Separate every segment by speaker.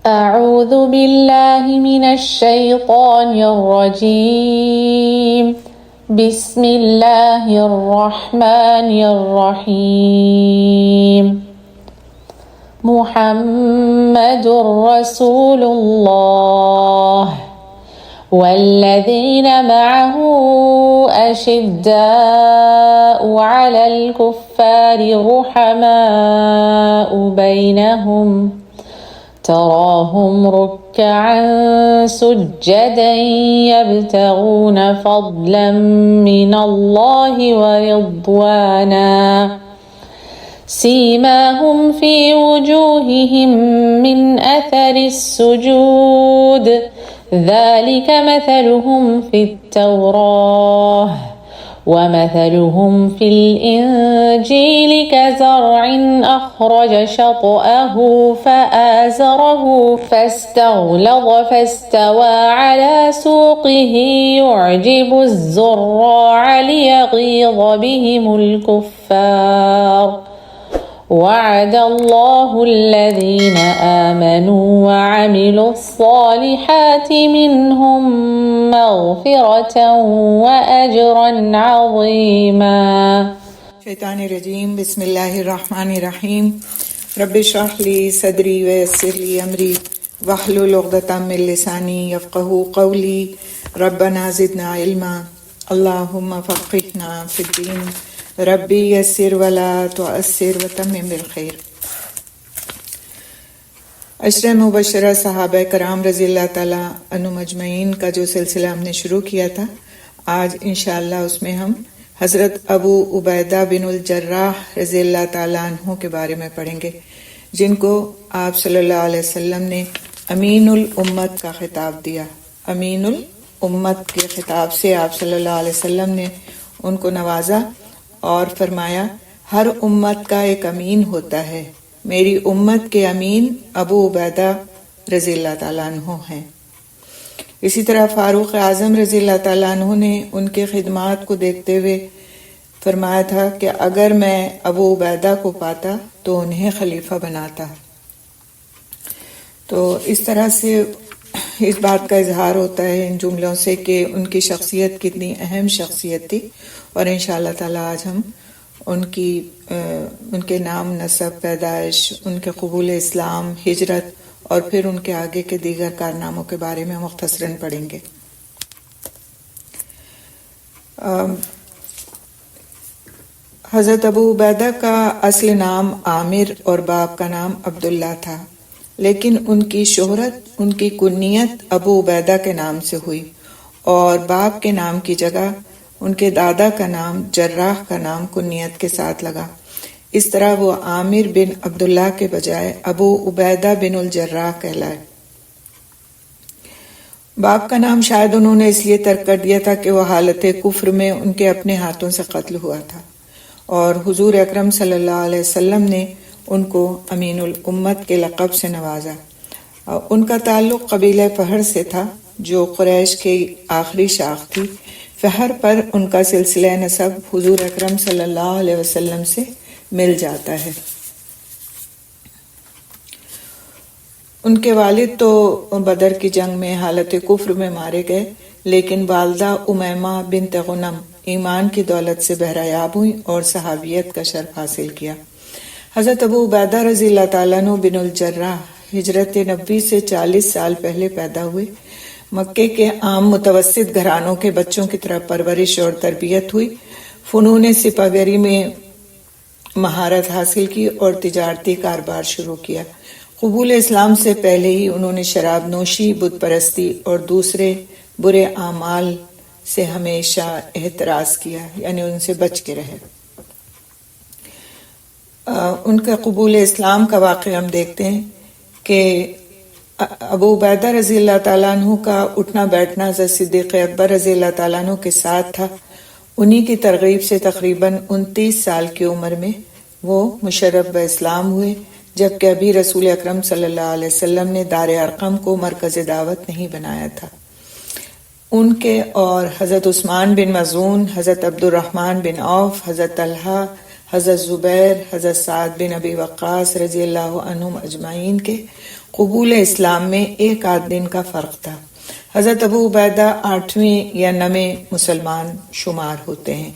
Speaker 1: أعوذ بالله من الشيطان الرجيم. بسم الله الرحمن الرحيم. محمد رسول الله والذين معه أشداء على الكفار رحماء بينهم تراهم ركعا سجدا يبتغون فضلا من الله ورضوانا سيماهم في وجوههم من أثر السجود ذلك مثلهم في التوراة ومثلهم في الإنجيل كزرع أخرج شطأه فآزره فاستغلظ فاستوى على سوقه يعجب الزراع ليغيظ بهم الكفار وعد الله الذين آمنوا وعملوا الصالحات منهم مغفرة وأجرا عظيما.
Speaker 2: شیطان الرجیم. بسم اللہ الرحمن الرحیم. رب اشرح لی صدری ویسر لی امری واحلل عقدۃ من لسانی یفقہوا قولی. ربنا زدنا علما اللہم فقہنا فی الدین. ربی یسر ولا تعسر وتمم بالخیر. عشرہ مبشرہ صحابہ کرام رضی اللہ تعالیٰ عنہم اجمعین کا جو سلسلہ ہم نے شروع کیا تھا، آج انشاءاللہ اس میں ہم حضرت ابو عبیدہ بن الجراح رضی اللہ تعالیٰ عنہ کے بارے میں پڑھیں گے، جن کو آپ صلی اللہ علیہ وسلم نے امین الامت کا خطاب دیا. امین الامت کے خطاب سے آپ صلی اللہ علیہ وسلم نے ان کو نوازا اور فرمایا ہر امت کا ایک امین ہوتا ہے، میری امت کے امین ابو عبیدہ رضی اللہ تعالیٰ عنہ ہیں. اسی طرح فاروق اعظم رضی اللہ تعالیٰ عنہ نے ان کے خدمات کو دیکھتے ہوئے فرمایا تھا کہ اگر میں ابو عبیدہ کو پاتا تو انہیں خلیفہ بناتا. تو اس طرح سے اس بات کا اظہار ہوتا ہے ان جملوں سے کہ ان کی شخصیت کتنی اہم شخصیت تھی، اور انشاءاللہ تعالیٰ آج ہم ان کے نام، نسب، پیدائش، ان کے قبول اسلام، ہجرت اور پھر ان کے آگے کے دیگر کارناموں کے بارے میں مختصراً پڑھیں گے. حضرت ابو عبیدہ کا اصل نام عامر اور باپ کا نام عبداللہ تھا، لیکن ان کی شہرت ان کی کنیت ابو عبیدہ کے نام سے ہوئی اور باپ کے نام کی جگہ ان کے دادا کا نام جراح کا نام کنیت کے ساتھ لگا. اس طرح وہ عامر بن عبداللہ کے بجائے ابو عبیدہ بن الجراح کہلائے. باپ کا نام شاید انہوں نے اس لیے ترک کر دیا تھا کہ وہ حالت کفر میں ان کے اپنے ہاتھوں سے قتل ہوا تھا، اور حضور اکرم صلی اللہ علیہ وسلم نے ان کو امین الامت کے لقب سے نوازا. ان کا تعلق قبیلہ فہر سے تھا جو قریش کی آخری شاخ تھی. فہر پر ان کا سلسلہ نسب حضور اکرم صلی اللہ علیہ وسلم سے مل جاتا ہے. ان کے والد تو بدر کی جنگ میں حالت کفر میں مارے گئے، لیکن والدہ امیمہ بنت غنم ایمان کی دولت سے بہرایاب ہوئی اور صحابیت کا شرف حاصل کیا. حضرت ابو عبیدہ رضی اللہ تعالیٰ عنہ بن الجراح ہجرت نبوی سے 40 سال پہلے پیدا ہوئے. مکے کے عام متوسط گھرانوں کے بچوں کی طرح پرورش اور تربیت ہوئی. فنون سپاہیگری میں مہارت حاصل کی اور تجارتی کاروبار شروع کیا. قبول اسلام سے پہلے ہی انہوں نے شراب نوشی، بت پرستی اور دوسرے برے اعمال سے ہمیشہ احتراز کیا، یعنی ان سے بچ کے رہے. ان کا قبول اسلام کا واقعہ ہم دیکھتے ہیں کہ ابو عبیدہ رضی اللہ تعالیٰ عنہ کا اٹھنا بیٹھنا حضرت صدیق اکبر رضی اللہ تعالیٰ عنہ کے ساتھ تھا. انہی کی ترغیب سے تقریباً 29 سال کی عمر میں وہ مشرف اسلام ہوئے، جبکہ ابھی رسول اکرم صلی اللہ علیہ وسلم نے دار ارقم کو مرکز دعوت نہیں بنایا تھا. ان کے اور حضرت عثمان بن مظعون، حضرت عبد الرحمن بن عوف، حضرت طلحہ، حضرت زبیر، حضرت سعد بن ابی وقاص رضی اللہ عنہم اجمعین کے قبول اسلام میں ایک آدھ دن کا فرق تھا۔ حضرت ابو عبیدہ 8ویں یا 9ویں مسلمان شمار ہوتے ہیں۔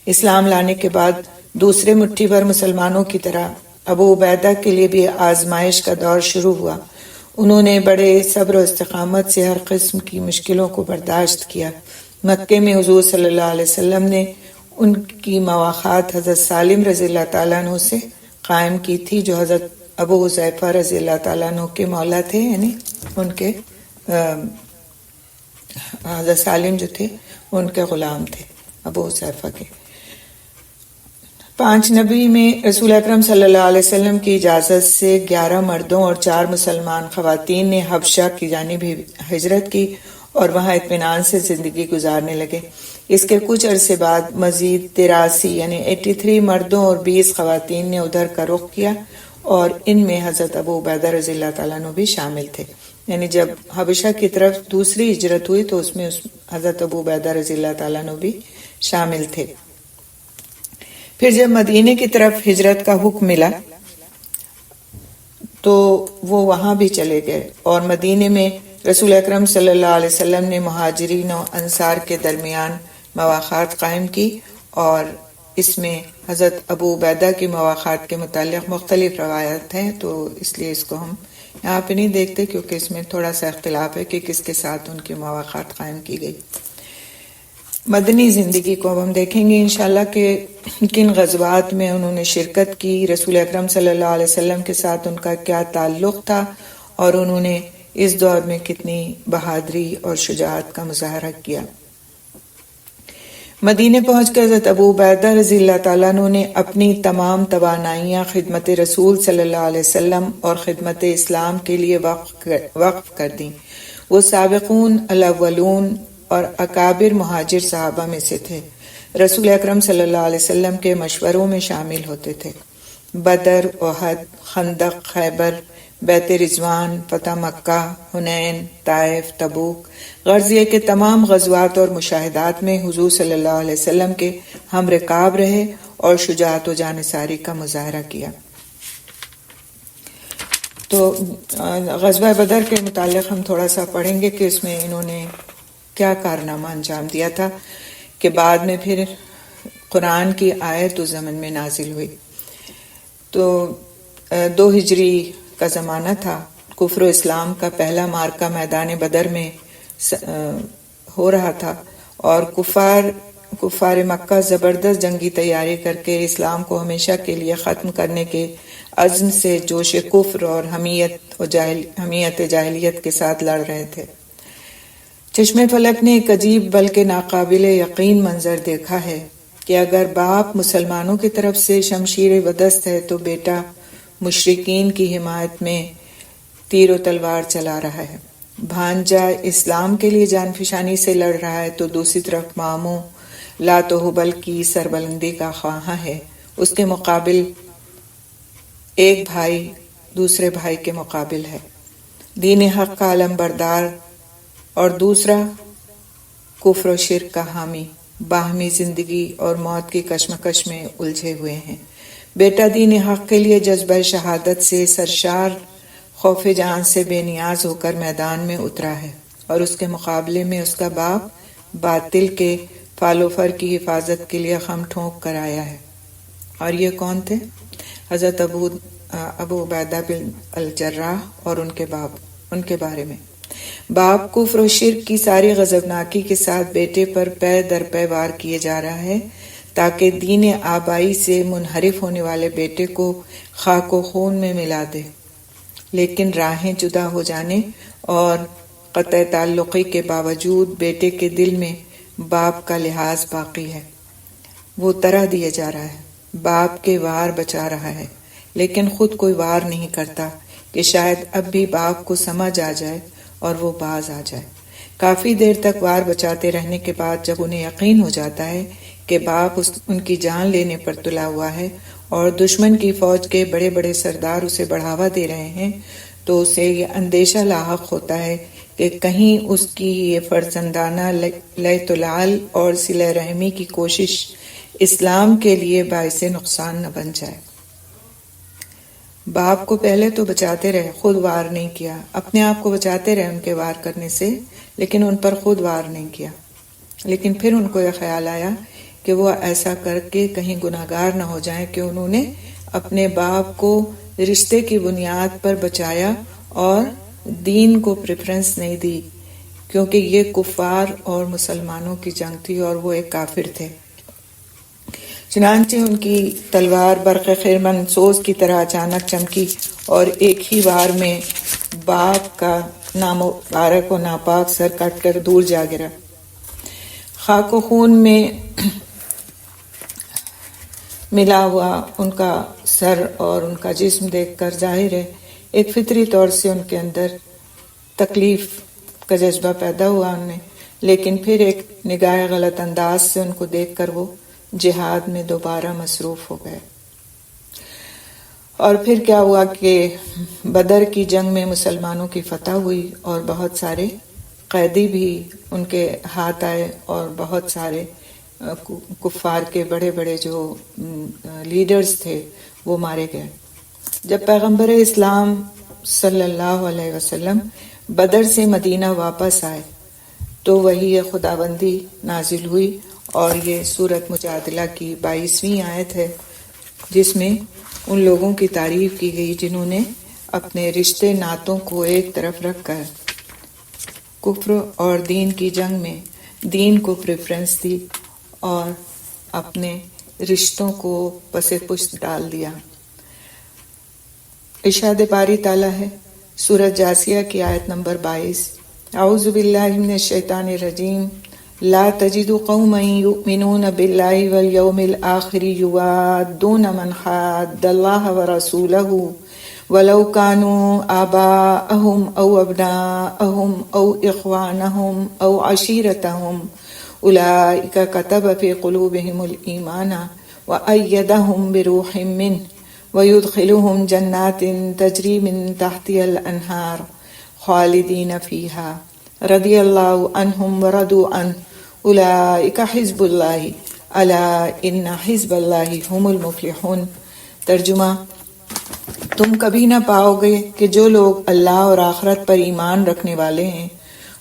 Speaker 2: اسلام لانے کے بعد دوسرے مٹھی بھر مسلمانوں کی طرح ابو عبیدہ کے لیے بھی آزمائش کا دور شروع ہوا۔ انہوں نے بڑے صبر و استقامت سے ہر قسم کی مشکلوں کو برداشت کیا۔ مکے میں حضور صلی اللہ علیہ وسلم نے ان کی مواخات حضرت سالم رضی اللہ تعالیٰ عنہ سے قائم کی تھی، جو حضرت ابو حذیفہ رضی اللہ تعالیٰ عنہ کے مولا تھے، یعنی ان کے حضرت سالم جو تھے ان کے غلام تھے ابو حذیفہ کے۔ 5 نبی میں رسول اکرم صلی اللہ علیہ وسلم کی اجازت سے 11 مردوں اور 4 مسلمان خواتین نے حبشہ کی جانب ہجرت کی اور وہاں اطمینان سے زندگی گزارنے لگے۔ اس کے کچھ عرصے بعد مزید 83 یعنی 83 مردوں اور 20 خواتین نے ادھر کا رخ کیا، اور ان میں حضرت ابو عبیدہ رضی اللہ تعالیٰ عنہ بھی شامل تھے۔ یعنی جب حبشہ کی طرف دوسری ہجرت ہوئی تو اس میں حضرت ابو عبیدہ رضی اللہ تعالیٰ عنہ بھی شامل تھے۔ پھر جب مدینے کی طرف ہجرت کا حکم ملا تو وہ وہاں بھی چلے گئے، اور مدینے میں رسول اکرم صلی اللہ علیہ وسلم نے مہاجرین و انصار کے درمیان مواخات قائم کی، اور اس میں حضرت ابو عبیدہ کی مواخات کے متعلق مختلف روایات ہیں، تو اس لیے اس کو ہم یہاں پہ نہیں دیکھتے کیونکہ اس میں تھوڑا سا اختلاف ہے کہ کس کے ساتھ ان کی مواخات قائم کی گئی۔ مدنی زندگی کو اب ہم دیکھیں گے انشاءاللہ کہ کن غزوات میں انہوں نے شرکت کی، رسول اکرم صلی اللہ علیہ وسلم کے ساتھ ان کا کیا تعلق تھا، اور انہوں نے اس دور میں کتنی بہادری اور شجاعت کا مظاہرہ کیا۔ مدینے پہنچ کر حضرت ابو عبیدہ رضی اللہ تعالیٰ عنہ نے اپنی تمام توانائیاں خدمت رسول صلی اللہ علیہ وسلم اور خدمت اسلام کے لیے وقف کر دیں۔ وہ سابقون الاولون اور اکابر مہاجر صحابہ میں سے تھے۔ رسول اکرم صلی اللہ علیہ وسلم کے مشوروں میں شامل ہوتے تھے۔ بدر، احد، خندق، خیبر، بیت رضوان، فتح مکہ، حنین، طائف، تبوک، غرض یہ کہ تمام غزوات اور مشاہدات میں حضور صلی اللہ علیہ وسلم کے ہم رکاب رہے اور شجاعت و جانثاری کا مظاہرہ کیا۔ تو غزوہ بدر کے متعلق ہم تھوڑا سا پڑھیں گے کہ اس میں انہوں نے کیا کارنامہ انجام دیا تھا، کہ بعد میں پھر قرآن کی آیت و زمن میں نازل ہوئی۔ تو 2 ہجری کا زمانہ تھا، کفر و اسلام کا پہلا معرکہ میدان بدر میں ہو رہا تھا، اور کفار مکہ زبردست جنگی تیاری کر کے اسلام کو ہمیشہ کے لیے ختم کرنے کے عزم سے جوش کفر اور حمیت جاہلیت کے ساتھ لڑ رہے تھے۔ چشم فلک نے ایک عجیب بلکہ ناقابل یقین منظر دیکھا ہے کہ اگر باپ مسلمانوں کی طرف سے شمشیر ودست ہے تو بیٹا مشرکین کی حمایت میں تیر و تلوار چلا رہا ہے، بھانجا اسلام کے لیے جان فشانی سے لڑ رہا ہے، تو دوسری طرف ماموں لات و حبل کی سربلندی کا خواہاں ہے۔ اس کے مقابل ایک بھائی دوسرے بھائی کے مقابل ہے، دین حق کا علم بردار، اور دوسرا کفر و شرک کا حامی، باہمی زندگی اور موت کی کشمکش میں الجھے ہوئے ہیں۔ بیٹا دین حق کے لیے جذبہ شہادت سے سرشار، خوف جان سے بے نیاز ہو کر میدان میں اترا ہے، اور اس کے مقابلے میں اس کا باپ باطل کے فال و فر کی حفاظت کے لیے خم ٹھونک کر آیا ہے۔ اور یہ کون تھے؟ حضرت ابو عبیدہ بن الجراح اور ان کے باپ۔ ان کے بارے میں باپ کفر و شرک کی ساری غضبناکی کے ساتھ بیٹے پر پے در پے وار کیے جا رہا ہے، تاکہ دین آبائی سے منحرف ہونے والے بیٹے کو خاک و خون میں ملا دے۔ لیکن راہیں جدا ہو جانے اور قطع تعلقی کے باوجود بیٹے کے دل میں باپ کا لحاظ باقی ہے۔ وہ طرح دیا جا رہا ہے، باپ کے وار بچا رہا ہے، لیکن خود کوئی وار نہیں کرتا کہ شاید اب بھی باپ کو سمجھ آ جائے اور وہ باز آ جائے۔ کافی دیر تک وار بچاتے رہنے کے بعد جب انہیں یقین ہو جاتا ہے کہ باپ ان کی جان لینے پر تلا ہوا ہے اور دشمن کی فوج کے بڑے بڑے سردار اسے بڑھاوا دے رہے ہیں، تو اسے یہ اندیشہ لاحق ہوتا ہے کہ کہیں اس کی یہ فرزندانہ لیت العال اور صلہ رحمی کی کوشش اسلام کے لیے باعث نقصان نہ بن جائے۔ باپ کو پہلے تو بچاتے رہے، خود وار نہیں کیا، اپنے آپ کو بچاتے رہے ان کے وار کرنے سے، لیکن ان پر خود وار نہیں کیا۔ لیکن پھر ان کو یہ خیال آیا کہ وہ ایسا کر کے کہیں گناہگار نہ ہو جائیں کہ انہوں نے اپنے باپ کو رشتے کی بنیاد پر بچایا اور دین کو پریفرنس نہیں دی، کیونکہ یہ کفار اور مسلمانوں کی جنگ تھی اور وہ ایک کافر تھے۔ چنانچہ ان کی تلوار برق خرمن سوز کی طرح اچانک چمکی اور ایک ہی وار میں باپ کا نامبارک و ناپاک سر کٹ کر دور جا گرا۔ خاک و خون میں ملا ہوا ان کا سر اور ان کا جسم دیکھ کر ظاہر ہے ایک فطری طور سے ان کے اندر تکلیف کا جذبہ پیدا ہوا ان میں، لیکن پھر ایک نگاہ غلط انداز سے ان کو دیکھ کر وہ جہاد میں دوبارہ مصروف ہو گئے۔ اور پھر کیا ہوا کہ بدر کی جنگ میں مسلمانوں کی فتح ہوئی اور بہت سارے قیدی بھی ان کے ہاتھ آئے اور بہت سارے کفار کے بڑے بڑے جو لیڈرز تھے وہ مارے گئے۔ جب پیغمبر اسلام صلی اللہ علیہ وسلم بدر سے مدینہ واپس آئے تو وہی خداوندی نازل ہوئی اور یہ سورۃ مجادلہ کی 22ویں آیت ہے، جس میں ان لوگوں کی تعریف کی گئی جنہوں نے اپنے رشتے ناتوں کو ایک طرف رکھ کر کفر اور دین کی جنگ میں دین کو پریفرنس دی اور اپنے رشتوں کو پس پشت ڈال دیا۔ ارشاد باری تعالیٰ ہے سورۃ جاثیہ کی آیت نمبر 22، اعوذ باللہ من الشیطان الرجیم، لا تجد قوما یؤمنون باللہ والیوم الآخر یوادون من حاد اللہ ورسولہ ولو كانوا آباءهم او ابناءهم او اخوانهم او عشیرتهم اولئک كتب في قلوبهم الایمان وأیدهم بروح منه ويدخلهم جنات تجری من تحتها الانہار خالدین فیها رضی اللہ عنہم ورضوا عنہ اولئک حزب اللہ الا ان حزب اللہ هم المفلحون۔ ترجمہ، تم کبھی نہ پاؤ گے کہ جو لوگ اللہ اور آخرت پر ایمان رکھنے والے ہیں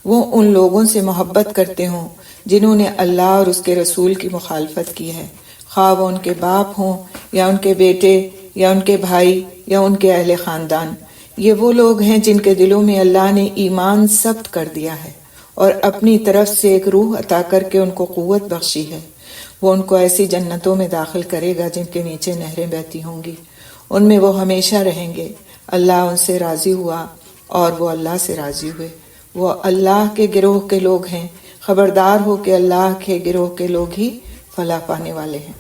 Speaker 2: وہ ان لوگوں سے محبت کرتے ہوں جنہوں نے اللہ اور اس کے رسول کی مخالفت کی ہے، خواہ وہ ان کے باپ ہوں یا ان کے بیٹے یا ان کے بھائی یا ان کے اہل خاندان۔ یہ وہ لوگ ہیں جن کے دلوں میں اللہ نے ایمان ثبت کر دیا ہے اور اپنی طرف سے ایک روح عطا کر کے ان کو قوت بخشی ہے۔ وہ ان کو ایسی جنتوں میں داخل کرے گا جن کے نیچے نہریں بہتی ہوں گی، ان میں وہ ہمیشہ رہیں گے۔ اللہ ان سے راضی ہوا اور وہ اللہ سے راضی ہوئے۔ وہ اللہ کے گروہ کے لوگ ہیں، خبردار ہو کہ اللہ کے گروہ کے لوگ ہی فلاح پانے والے ہیں۔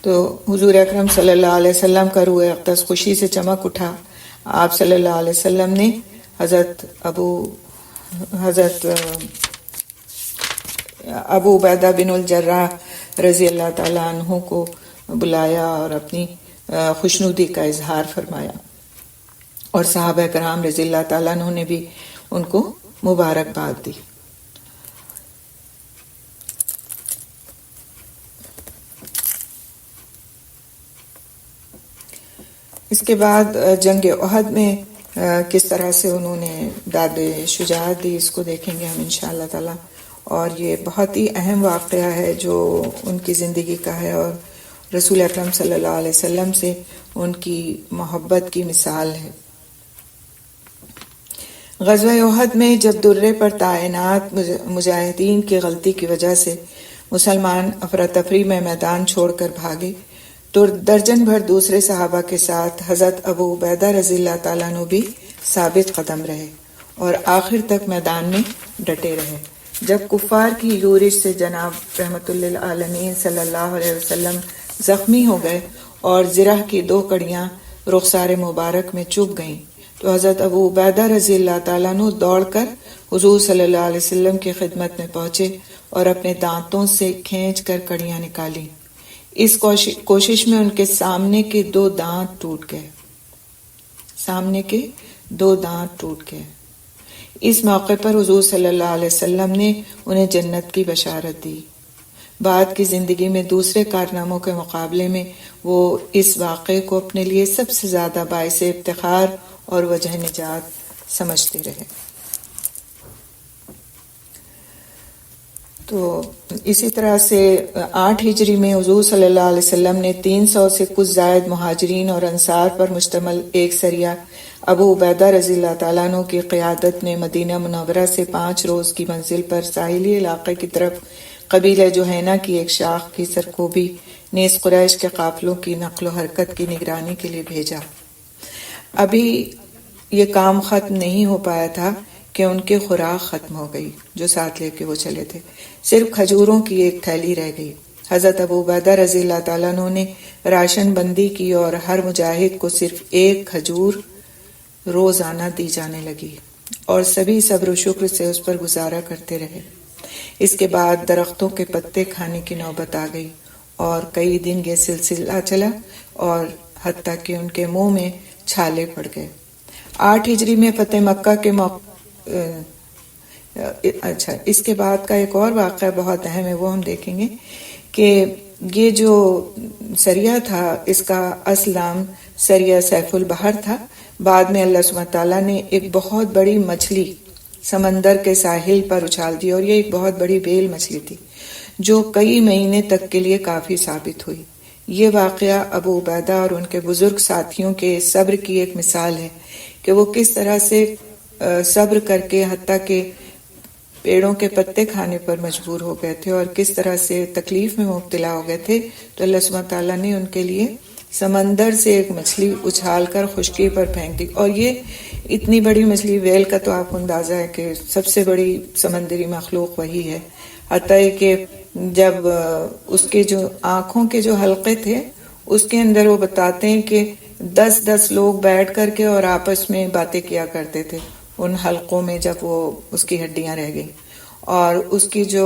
Speaker 2: تو حضور اکرم صلی اللہ علیہ وسلم کا روح اقدس خوشی سے چمک اٹھا۔ آپ صلی اللہ علیہ وسلم نے حضرت ابو عبیدہ بن الجراح رضی اللہ تعالیٰ عنہ کو بلایا اور اپنی خوشنودی کا اظہار فرمایا، اور صحابہ کرام رضی اللہ تعالیٰ عنہ نے بھی ان کو مبارکباد دی۔ اس کے بعد جنگ احد میں کس طرح سے انہوں نے داد شجاعت دی، اس کو دیکھیں گے ہم انشاءاللہ تعالی، اور یہ بہت ہی اہم واقعہ ہے جو ان کی زندگی کا ہے اور رسول اکرم صلی اللہ علیہ وسلم سے ان کی محبت کی مثال ہے۔ غزوہ احد میں جب درے پر تعینات مجاہدین کی غلطی کی وجہ سے مسلمان افراتفری میں میدان چھوڑ کر بھاگے تو درجن بھر دوسرے صحابہ کے ساتھ حضرت ابو عبیدہ رضی اللہ تعالیٰ عنہ بھی ثابت قدم رہے اور آخر تک میدان میں ڈٹے رہے۔ جب کفار کی یورش سے جناب رحمت للعالمین صلی اللہ علیہ وسلم زخمی ہو گئے اور زرہ کی 2 کڑیاں رخسار مبارک میں چبھ گئیں تو حضرت ابو عبیدہ رضی اللہ تعالیٰ عنہ دوڑ کر حضور صلی اللہ علیہ وسلم کی خدمت میں پہنچے اور اپنے دانتوں سے کھینچ کر کڑیاں نکالیں۔ اس کوشش میں ان کے سامنے کے 2 دانت ٹوٹ گئے، اس موقع پر حضور صلی اللہ علیہ وسلم نے انہیں جنت کی بشارت دی۔ بعد کی زندگی میں دوسرے کارناموں کے مقابلے میں وہ اس واقعے کو اپنے لیے سب سے زیادہ باعث افتخار اور وجہ نجات سمجھتے رہے۔ تو اسی طرح سے 8 ہجری میں حضور صلی اللہ علیہ وسلم نے 300 سے کچھ زائد مہاجرین اور انصار پر مشتمل ایک سریہ ابو عبیدہ رضی اللہ تعالیٰ عنہ کی قیادت میں مدینہ منورہ سے 5 روز کی منزل پر ساحلی علاقے کی طرف قبیلہ جوہینہ کی ایک شاخ کی سرکوبی نیز قریش کے قافلوں کی نقل و حرکت کی نگرانی کے لیے بھیجا۔ ابھی یہ کام ختم نہیں ہو پایا تھا کہ ان کی خوراک ختم ہو گئی جو ساتھ لے کے وہ چلے تھے، صرف کھجوروں کی ایک تھیلی رہ گئی۔ حضرت ابو عبیدہ رضی اللہ تعالیٰ عنہ نے راشن بندی کی اور ہر مجاہد کو صرف ایک کھجور روزانہ دی جانے لگی اور سبھی صبر و شکر سے اس پر گزارا کرتے رہے۔ اس کے بعد درختوں کے پتے کھانے کی نوبت آ گئی اور کئی دن یہ سلسلہ چلا اور حتیٰ کہ ان کے منہ میں چھالے پڑ گئے۔ 8 ہجری میں فتح مکہ کے اچھا اس کے بعد کا ایک اور واقعہ بہت اہم ہے، وہ ہم دیکھیں گے کہ یہ جو سریہ تھا اس کا اصل نام سریہ سیف البحر تھا۔ بعد میں اللہ سبحانہ تعالیٰ نے ایک بہت بڑی مچھلی سمندر کے ساحل پر اچھال دی اور یہ ایک بہت بڑی بیل مچھلی تھی جو کئی مہینے تک کے لیے کافی ثابت ہوئی۔ یہ واقعہ ابو عبیدہ اور ان کے بزرگ ساتھیوں کے صبر کی ایک مثال ہے کہ وہ کس طرح سے صبر کر کے حتیٰ کہ پیڑوں کے پتے کھانے پر مجبور ہو گئے تھے اور کس طرح سے تکلیف میں مبتلا ہو گئے تھے، تو اللہ سبحانہ تعالیٰ نے ان کے لیے سمندر سے ایک مچھلی اچھال کر خشکی پر پھینک دی۔ اور یہ اتنی بڑی مچھلی، ویل کا تو آپ کو اندازہ ہے کہ سب سے بڑی سمندری مخلوق وہی ہے، حتیٰ کہ جب اس کے جو آنکھوں کے جو حلقے تھے اس کے اندر وہ بتاتے ہیں کہ 10 لوگ بیٹھ کر کے اور آپس میں باتیں کیا کرتے تھے ان حلقوں میں جب وہ اس کی ہڈیاں رہ گئی، اور اس کی جو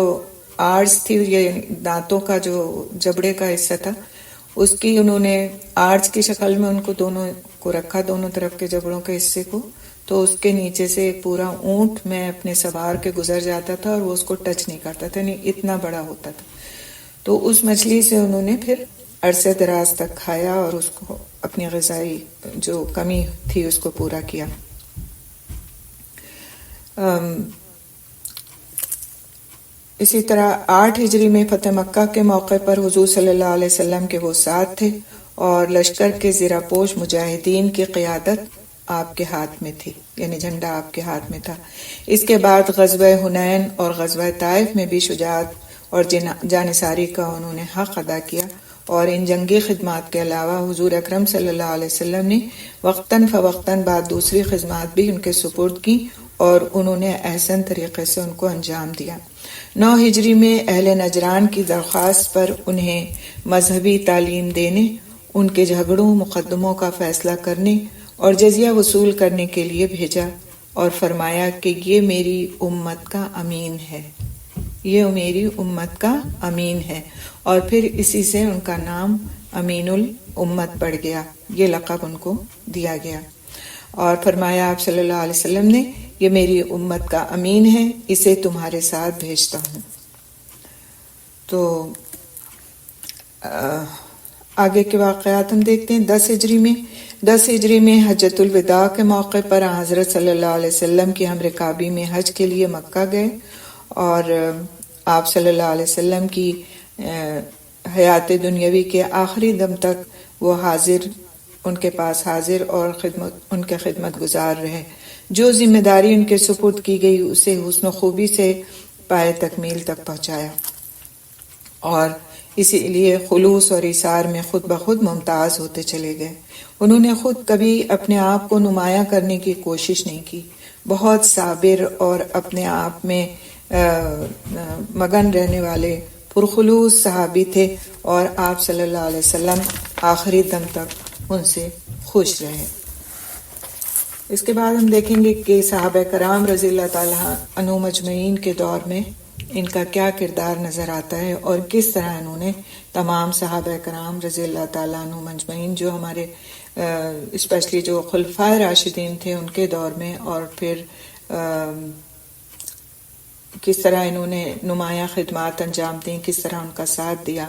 Speaker 2: آرز تھی، یہ دانتوں کا جو جبڑے کا حصہ تھا، اس کی انہوں نے آرز کی شکل میں ان کو دونوں کو رکھا، دونوں طرف کے جبڑوں کے حصے کو، تو اس کے نیچے سے ایک پورا اونٹ میں اپنے سوار کے گزر جاتا تھا اور وہ اس کو ٹچ نہیں کرتا تھا، نہیں اتنا بڑا ہوتا تھا۔ تو اس مچھلی سے انہوں نے پھر عرصے دراز تک کھایا اور اس کو اپنی غذائی جو کمی تھی اس کو پورا کیا۔ اسی طرح 8 ہجری میں فتح مکہ کے موقع پر حضور صلی اللہ علیہ وسلم کے وہ ساتھ تھے اور لشکر کے زیرہ پوش مجاہدین کی قیادت آپ کے ہاتھ میں تھی، یعنی جھنڈا آپ کے ہاتھ میں تھا۔ اس کے بعد غزوہ حنین اور غزوہ طائف میں بھی شجاعت اور جانثاری کا انہوں نے حق ادا کیا، اور ان جنگی خدمات کے علاوہ حضور اکرم صلی اللہ علیہ وسلم نے وقتاً فوقتاً بعد دوسری خدمات بھی ان کے سپرد کی اور انہوں نے احسن طریقے سے ان کو انجام دیا۔ 9 ہجری میں اہل نجران کی درخواست پر انہیں مذہبی تعلیم دینے، ان کے جھگڑوں مقدموں کا فیصلہ کرنے اور جزیہ وصول کرنے کے لیے بھیجا اور فرمایا کہ یہ میری امت کا امین ہے، یہ میری امت کا امین ہے، اور پھر اسی سے ان کا نام امین الامت پڑ گیا، یہ لقب ان کو دیا گیا۔ اور فرمایا آپ صلی اللہ علیہ وسلم نے، یہ میری امت کا امین ہے، اسے تمہارے ساتھ بھیجتا ہوں۔ تو آگے کے واقعات ہم دیکھتے ہیں۔ 10 ہجری میں حجۃ الوداع کے موقع پر حضرت صلی اللہ علیہ وسلم کی ہم رکابی میں حج کے لیے مکہ گئے، اور آپ صلی اللہ علیہ وسلم کی حیات دنیاوی کے آخری دم تک وہ ان کے پاس حاضر اور ان کے خدمت گزار رہے۔ جو ذمہ داری ان کے سپرد کی گئی اسے حسن و خوبی سے پائے تکمیل تک پہنچایا، اور اسی لیے خلوص اور ایثار میں خود بخود ممتاز ہوتے چلے گئے۔ انہوں نے خود کبھی اپنے آپ کو نمایاں کرنے کی کوشش نہیں کی، بہت صابر اور اپنے آپ میں مگن رہنے والے پرخلوص صحابی تھے، اور آپ صلی اللہ علیہ وسلم آخری دم تک ان سے خوش رہے۔ اس کے بعد ہم دیکھیں گے کہ صحابہ کرام رضی اللہ تعالیٰ عنہ مجمعین کے دور میں ان کا کیا کردار نظر آتا ہے، اور کس طرح انہوں نے تمام صحابہ کرام رضی اللہ تعالیٰ عنہ مجمعین، جو ہمارے اسپیشلی جو خلفائے راشدین تھے ان کے دور میں، اور پھر کس طرح انہوں نے نمایاں خدمات انجام دیں، کس طرح ان کا ساتھ دیا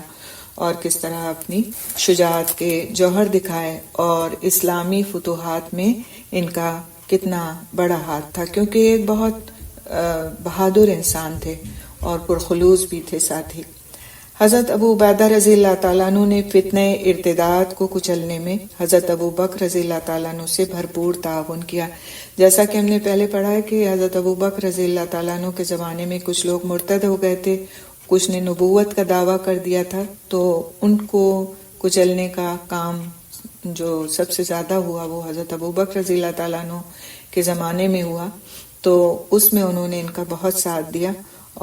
Speaker 2: اور کس طرح اپنی شجاعت کے جوہر دکھائے، اور اسلامی فتوحات میں ان کا کتنا بڑا ہاتھ تھا، کیونکہ ایک بہت بہادر انسان تھے اور پرخلوص بھی تھے ساتھ ہی۔ حضرت ابو عبیدہ رضی اللہ تعالیٰ عنہ نے فتنہ ارتداد کو کچلنے میں حضرت ابو بکر رضی اللہ تعالیٰ عنہ سے بھرپور تعاون کیا۔ جیسا کہ ہم نے پہلے پڑھا ہے کہ حضرت ابو بکر رضی اللہ تعالیٰ عنہ کے زمانے میں کچھ لوگ مرتد ہو گئے تھے، کچھ نے نبوت کا دعویٰ کر دیا تھا، تو ان کو کچلنے کا کام جو سب سے زیادہ ہوا وہ حضرت ابو بکر رضی اللہ تعالیٰ عنہ کے زمانے میں ہوا، تو اس میں انہوں نے ان کا بہت ساتھ دیا،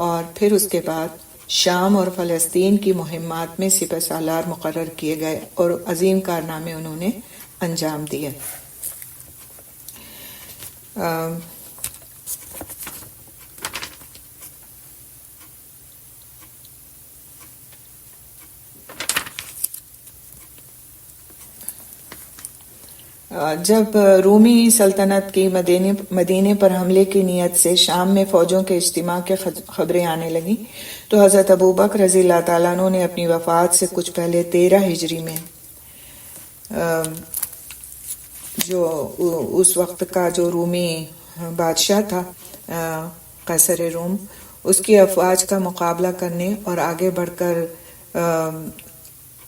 Speaker 2: اور پھر اس کے بعد شام اور فلسطین کی مہمات میں سپہ سالار مقرر کیے گئے اور عظیم کارنامے انہوں نے انجام دیے۔ جب رومی سلطنت کی مدینے پر حملے کی نیت سے شام میں فوجوں کے اجتماع کے خبریں آنے لگیں تو حضرت ابو بکر رضی اللہ تعالیٰ عنہ نے اپنی وفات سے کچھ پہلے 13 ہجری میں جو اس وقت کا جو رومی بادشاہ تھا قیصر روم، اس کی افواج کا مقابلہ کرنے اور آگے بڑھ کر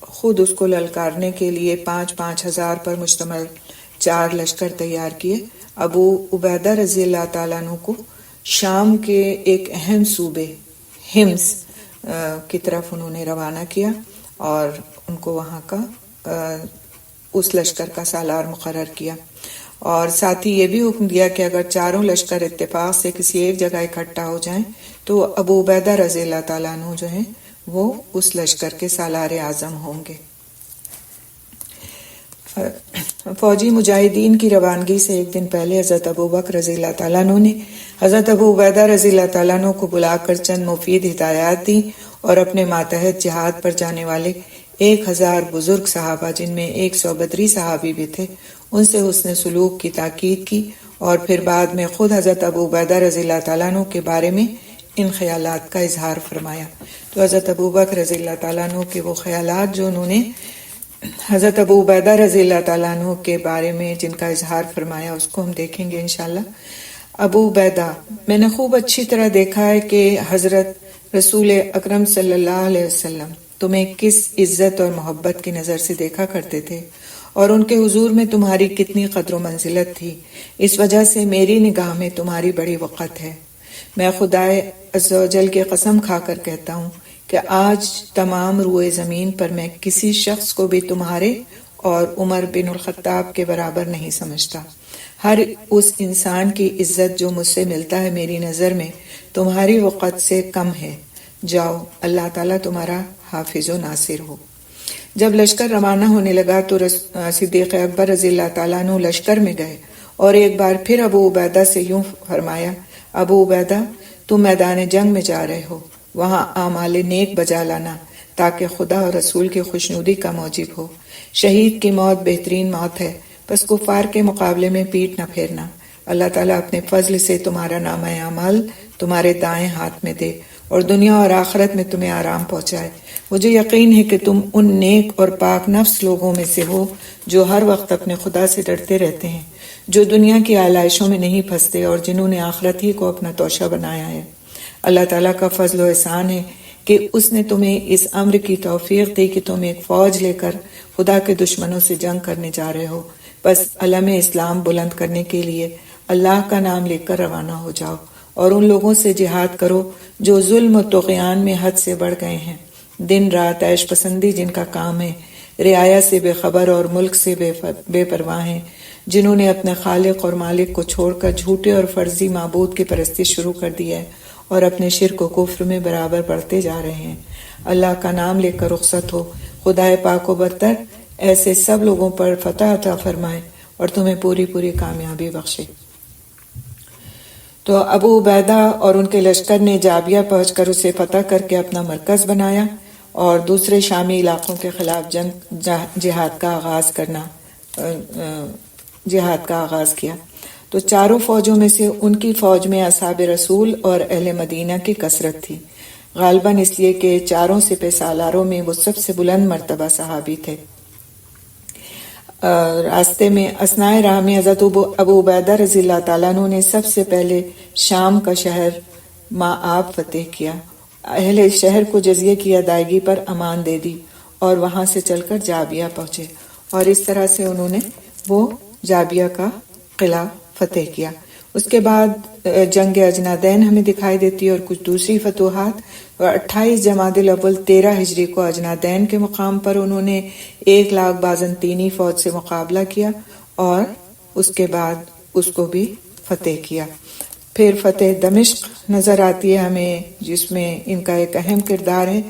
Speaker 2: خود اس کو للکارنے کے لیے 5,000 ہزار پر مشتمل 4 لشکر تیار کیے۔ ابو عبیدہ رضی اللہ تعالیٰ عنہ کو شام کے ایک اہم صوبے ہمس کی طرف انہوں نے روانہ کیا اور ان کو وہاں کا اس لشکر کا سالار مقرر کیا، اور ساتھ ہی یہ بھی حکم دیا کہ اگر چاروں لشکر اتفاق سے کسی ایک جگہ اکٹھا ہو جائیں تو ابو عبیدہ رضی اللہ تعالیٰ عنہ جو ہیں وہ اس لشکر کے سالار اعظم ہوں گے۔ فوجی مجاہدین کی روانگی سے ایک دن پہلے حضرت ابو بکر رضی اللہ تعالیٰ عنہ نے حضرت ابو عبیدہ رضی اللہ تعالیٰ عنہ کو بلا کر چند مفید ہدایات دی، اور اپنے ماتحت جہاد پر جانے والے 1,000 بزرگ صحابہ، جن میں 100 بدری صحابی بھی تھے، ان سے حسن سلوک کی تاکید کی، اور پھر بعد میں خود حضرت ابو عبیدہ رضی اللہ تعالیٰ عنہ کے بارے میں ان خیالات کا اظہار فرمایا۔ تو حضرت ابو بکر رضی اللہ تعالیٰ عنہ کے وہ خیالات جو انہوں نے حضرت ابو عبیدہ رضی اللہ تعالیٰ عنہ کے بارے میں جن کا اظہار فرمایا، اس کو ہم دیکھیں گے انشاءاللہ۔ ابو عبیدہ: میں نے خوب اچھی طرح دیکھا ہے کہ حضرت رسول اکرم صلی اللہ علیہ وسلم تمہیں کس عزت اور محبت کی نظر سے دیکھا کرتے تھے، اور ان کے حضور میں تمہاری کتنی قدر و منزلت تھی، اس وجہ سے میری نگاہ میں تمہاری بڑی وقت ہے۔ میں خدائے عز و جل کی قسم کھا کر کہتا ہوں کہ آج تمام روئے زمین پر میں کسی شخص کو بھی تمہارے اور عمر بن الخطاب کے برابر نہیں سمجھتا۔ ہر اس انسان کی عزت جو مجھ سے ملتا ہے میری نظر میں تمہاری وقت سے کم ہے۔ جاؤ، اللہ تعالیٰ تمہارا حافظ و ناصر ہو۔ جب لشکر روانہ ہونے لگا تو صدیق اکبر رضی اللہ تعالیٰ عنہ لشکر میں گئے اور ایک بار پھر ابو عبیدہ سے یوں فرمایا: ابو عبیدہ، تم میدان جنگ میں جا رہے ہو، وہاں اعمال نیک بجا لانا تاکہ خدا اور رسول کی خوشنودی کا موجب ہو۔ شہید کی موت بہترین موت ہے، بس کفار کے مقابلے میں پیٹ نہ پھیرنا۔ اللہ تعالیٰ اپنے فضل سے تمہارا نامہ اعمال تمہارے دائیں ہاتھ میں دے اور دنیا اور آخرت میں تمہیں آرام پہنچائے۔ مجھے یقین ہے کہ تم ان نیک اور پاک نفس لوگوں میں سے ہو جو ہر وقت اپنے خدا سے ڈرتے رہتے ہیں، جو دنیا کی آلائشوں میں نہیں پھنستے اور جنہوں نے آخرت ہی کو اپنا توشہ بنایا ہے۔ اللہ تعالیٰ کا فضل و احسان ہے کہ اس نے تمہیں اس امر کی توفیق دی کہ تم ایک فوج لے کر خدا کے دشمنوں سے جنگ کرنے جا رہے ہو۔ بس علم اسلام بلند کرنے کے لیے اللہ کا نام لے کر روانہ ہو جاؤ اور ان لوگوں سے جہاد کرو جو ظلم و طغیان میں حد سے بڑھ گئے ہیں، دن رات عیش پسندی جن کا کام ہے، رعایا سے بے خبر اور ملک سے بے پرواہ ہیں، جنہوں نے اپنے خالق اور مالک کو چھوڑ کر جھوٹے اور فرضی معبود کی پرستش شروع کر دی ہے اور اپنے شرک و کفر میں برابر بڑھتے جا رہے ہیں۔ اللہ کا نام لے کر رخصت ہو، خدائے پاک و برتر ایسے سب لوگوں پر فتح عطا فرمائے اور تمہیں پوری پوری کامیابی بخشے۔ تو ابو عبیدہ اور ان کے لشکر نے جابیہ پہنچ کر اسے فتح کر کے اپنا مرکز بنایا اور دوسرے شامی علاقوں کے خلاف جہاد کا آغاز کیا۔ تو چاروں فوجوں میں سے ان کی فوج میں اصحاب رسول اور اہل مدینہ کی کثرت تھی، غالباً اس لیے کہ چاروں سپہ سالاروں میں وہ سب سے بلند مرتبہ صحابی تھے۔ راستے میں اثناء راہ میں حضرت ابو عبیدہ رضی اللہ تعالیٰ عنہ نے سب سے پہلے شام کا شہر مآب فتح کیا، اہل شہر کو جزیے کی ادائیگی پر امان دے دی اور وہاں سے چل کر جابیہ پہنچے، اور اس طرح سے انہوں نے وہ جابیہ کا قلعہ فتح کیا۔ اس کے بعد جنگ اجنادین ہمیں دکھائی دیتی ہے اور کچھ دوسری فتوحات، اور 28 جمادی الاول 13 ہجری کو اجنادین کے مقام پر انہوں نے 1,00,000 بازنطینی فوج سے مقابلہ کیا اور اس کے بعد اس کو بھی فتح کیا۔ پھر فتح دمشق نظر آتی ہے ہمیں، جس میں ان کا ایک اہم کردار ہے۔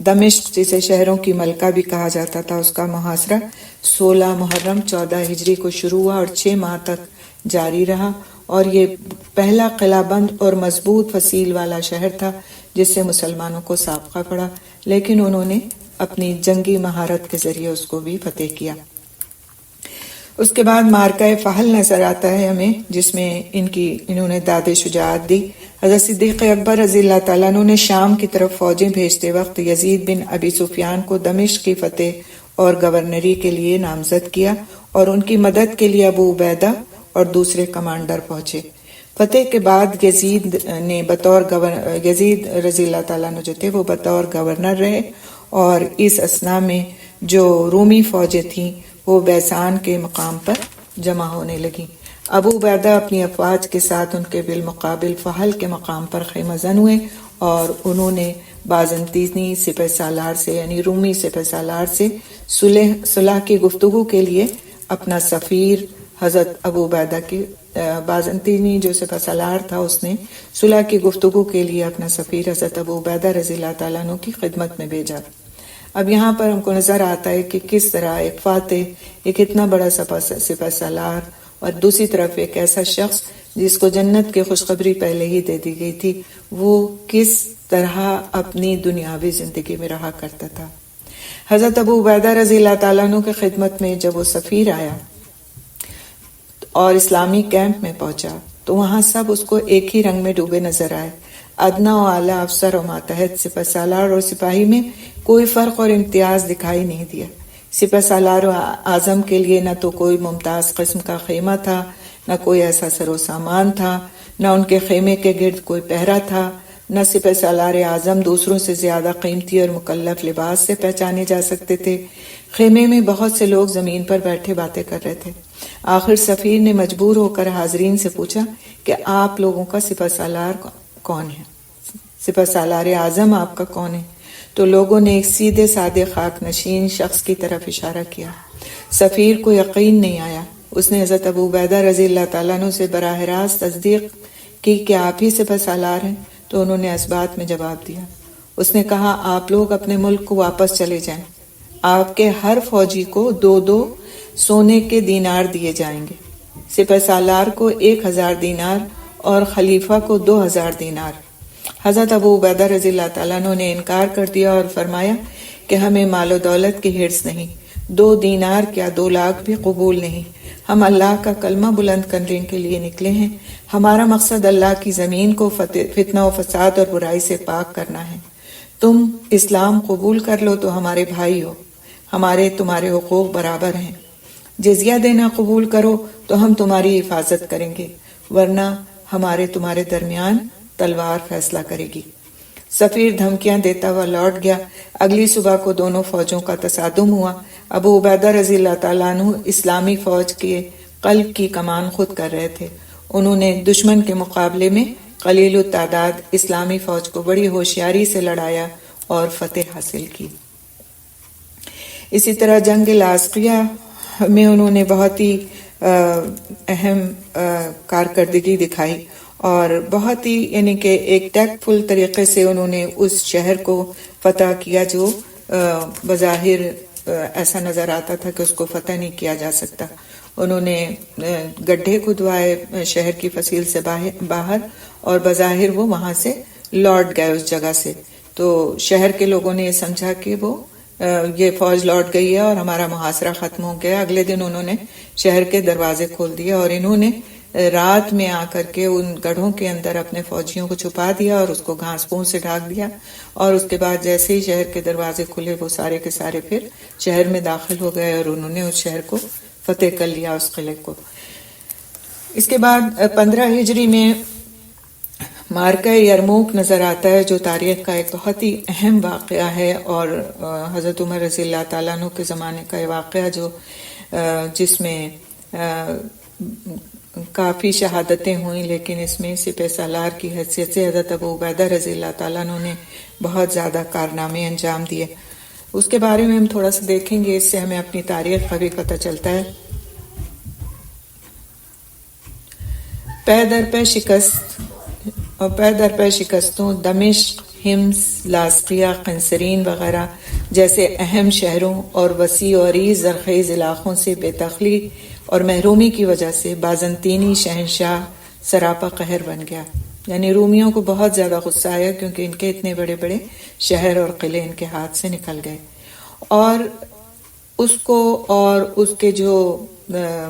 Speaker 2: دمشق جسے شہروں کی ملکہ بھی کہا جاتا تھا، اس کا محاصرہ 16 محرم 14 ہجری کو شروع ہوا اور 6 ماہ تک جاری رہا، اور یہ پہلا قلعہ بند اور مضبوط فصیل والا شہر تھا جس سے مسلمانوں کو سابقہ پڑا، لیکن انہوں نے اپنی جنگی مہارت کے ذریعے اس کو بھی فتح کیا۔ اس کے بعد مارکہ فحل نظر آتا ہے ہمیں، جس میں انہوں نے داد شجاعت دی۔ حضرت صدیق اکبر رضی اللہ تعالیٰ عنہ نے شام کی طرف فوجیں بھیجتے وقت یزید بن ابی سفیان کو دمشق کی فتح اور گورنری کے لیے نامزد کیا، اور ان کی مدد کے لیے ابو عبیدہ اور دوسرے کمانڈر پہنچے۔ فتح کے بعد یزید رضی اللہ تعالیٰ عنہ جو تھے وہ بطور گورنر رہے، اور اس اثناء میں جو رومی فوجیں تھیں وہ بیسان کے مقام پر جمع ہونے لگیں۔ ابو عبیدہ اپنی افواج کے ساتھ ان کے بالمقابل فحل کے مقام پر خیمہ زن ہوئے، اور انہوں نے بازنطینی سپہ سالار سے یعنی رومی سپہ سالار سے صلح کی گفتگو کے لیے اپنا سفیر حضرت ابو عبیدہ کی بازنطینی جو سپہ سالار تھا اس نے صلح کی گفتگو کے لیے اپنا سفیر حضرت ابو عبیدہ رضی اللہ تعالیٰ عنہ کی خدمت میں بھیجا۔ اب یہاں پر ہم کو نظر آتا ہے کہ کس طرح ایک فاتح، ایک اتنا بڑا سپہ سالار، اور دوسری طرف ایک ایسا شخص جس کو جنت کی خوشخبری پہلے ہی دے دی گئی تھی، وہ کس طرح اپنی دنیاوی زندگی میں رہا کرتا تھا۔ حضرت ابو عبیدہ رضی اللہ تعالیٰ عنہ کی خدمت میں جب وہ سفیر آیا اور اسلامی کیمپ میں پہنچا تو وہاں سب اس کو ایک ہی رنگ میں ڈوبے نظر آئے۔ ادنا و اعلیٰ افسر و ماتحت سپہ سالار اور سپاہی میں کوئی فرق اور امتیاز دکھائی نہیں دیا۔ سپہ سالار اعظم کے لیے نہ تو کوئی ممتاز قسم کا خیمہ تھا، نہ کوئی ایسا سر و سامان تھا، نہ ان کے خیمے کے گرد کوئی پہرا تھا، نہ سپہ سالار اعظم دوسروں سے زیادہ قیمتی اور مکلف لباس سے پہچانے جا سکتے تھے۔ خیمے میں بہت سے لوگ زمین پر بیٹھے باتیں کر رہے تھے۔ آخر سفیر نے مجبور ہو کر حاضرین سے پوچھا کہ آپ لوگوں کا سپہ سالار کون ہے؟ سپہ سالار اعظم آپ کا کون ہے؟ تو لوگوں نے ایک سیدھے سادے خاک نشین شخص کی طرف اشارہ کیا۔ سفیر کو یقین نہیں آیا۔ اس نے حضرت ابو عبیدہ رضی اللہ تعالیٰ عنہ سے براہ راست تصدیق کی کہ آپ ہی سپہ سالار ہیں، تو انہوں نے اس بات میں جواب دیا۔ اس نے کہا آپ لوگ اپنے ملک کو واپس چلے جائیں، آپ کے ہر فوجی کو 2 سونے کے دینار دیے جائیں گے، سپہ سالار کو 1000 دینار اور خلیفہ کو 2000 دینار۔ حضرت ابو عبیدہ رضی اللہ تعالیٰ عنہ نے انکار کر دیا اور فرمایا کہ ہمیں مال و دولت کی حرص نہیں، 2 دینار کیا 2 لاکھ بھی قبول نہیں، ہم اللہ کا کلمہ بلند کرنے کے لیے نکلے ہیں، ہمارا مقصد اللہ کی زمین کو فتنہ و فساد اور برائی سے پاک کرنا ہے۔ تم اسلام قبول کر لو تو ہمارے بھائی ہو، ہمارے تمہارے حقوق برابر ہیں، جزیہ دینا قبول کرو تو ہم تمہاری حفاظت کریں گے، ورنہ ہمارے تمہارے درمیان تلوار فیصلہ کرے گی۔ سفیر دھمکیاں دیتا ہوا لوٹ گیا۔ اگلی صبح کو دونوں فوجوں کا تصادم ہوا۔ ابو عبیدہ رضی اللہ تعالیٰ عنہ اسلامی فوج کے قلب کی کمان خود کر رہے تھے۔ انہوں نے دشمن کے مقابلے میں قلیل التعداد اسلامی فوج کو بڑی ہوشیاری سے لڑایا اور فتح حاصل کی۔ اسی طرح جنگ لاذقیہ میں انہوں نے بہت ہی اہم کارکردگی دکھائی اور بہت ہی یعنی کہ ایک ٹیکٹ فل طریقے سے انہوں نے اس شہر کو فتح کیا جو بظاہر ایسا نظر آتا تھا کہ اس کو فتح نہیں کیا جا سکتا۔ انہوں نے گڈھے کھدوائے شہر کی فصیل سے باہر اور بظاہر وہ وہاں سے لوٹ گئے اس جگہ سے، تو شہر کے لوگوں نے یہ سمجھا کہ وہ یہ فوج لوٹ گئی ہے اور ہمارا محاصرہ ختم ہو گیا۔ اگلے دن انہوں نے شہر کے دروازے کھول دیے اور انہوں نے رات میں آ کر کے ان گڑھوں کے اندر اپنے فوجیوں کو چھپا دیا اور اس کو گھاس پھوس سے ڈھانک دیا، اور اس کے بعد جیسے ہی شہر کے دروازے کھلے وہ سارے کے سارے پھر شہر میں داخل ہو گئے اور انہوں نے اس شہر کو فتح کر لیا، اس قلعے کو۔ اس کے بعد 15 ہجری میں معرکہ یرموک نظر آتا ہے، جو تاریخ کا ایک بہت ہی اہم واقعہ ہے، اور حضرت عمر رضی اللہ تعالیٰ عنہ کے زمانے کا یہ واقعہ جس میں کافی شہادتیں ہوئیں، لیکن اس میں سپہ سالار کی حیثیت سے حضرت ابو عبیدہ رضی اللہ تعالیٰ عنہ نے بہت زیادہ کارنامے انجام دیے۔ اس کے بارے میں ہم تھوڑا سا دیکھیں گے، اس سے ہمیں اپنی تاریخ کا بھی پتہ چلتا ہے۔ پے در پے شکستوں دمشق، حمص، لازقیہ، قنسرین وغیرہ جیسے اہم شہروں اور وسیع و عریض زرخیز علاقوں سے بے دخلی اور محرومی کی وجہ سے بازنطینی شہنشاہ سراپا قہر بن گیا، یعنی رومیوں کو بہت زیادہ غصہ آیا کیونکہ ان کے اتنے بڑے بڑے شہر اور قلعے ان کے ہاتھ سے نکل گئے، اور اس کو اور اس کے جو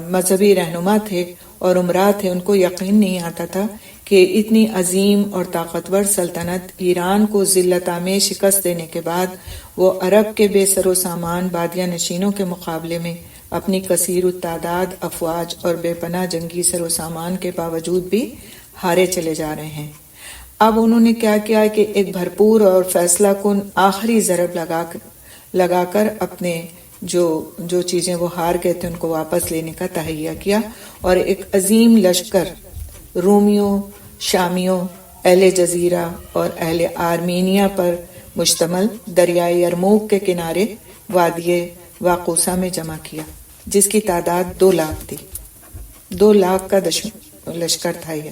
Speaker 2: مذہبی رہنما تھے اور امراء تھے ان کو یقین نہیں آتا تھا کہ اتنی عظیم اور طاقتور سلطنت ایران کو ذلت آمیز شکست دینے کے بعد وہ عرب کے بے سر و سامان بادیہ نشینوں کے مقابلے میں اپنی کثیر التعداد افواج اور بے پناہ جنگی سر و سامان کے باوجود بھی ہارے چلے جا رہے ہیں۔ اب انہوں نے کیا کیا کہ ایک بھرپور اور فیصلہ کن آخری ضرب لگا کر اپنے جو چیزیں وہ ہار گئے تھے ان کو واپس لینے کا تہیہ کیا، اور ایک عظیم لشکر رومیوں، شامیوں، اہل جزیرہ اور اہل آرمینیا پر مشتمل دریائے یرموک کے کنارے وادی واقوسا میں جمع کیا، جس کی تعداد 2 لاکھ تھی۔ 2 لاکھ کا لشکر تھا یہ،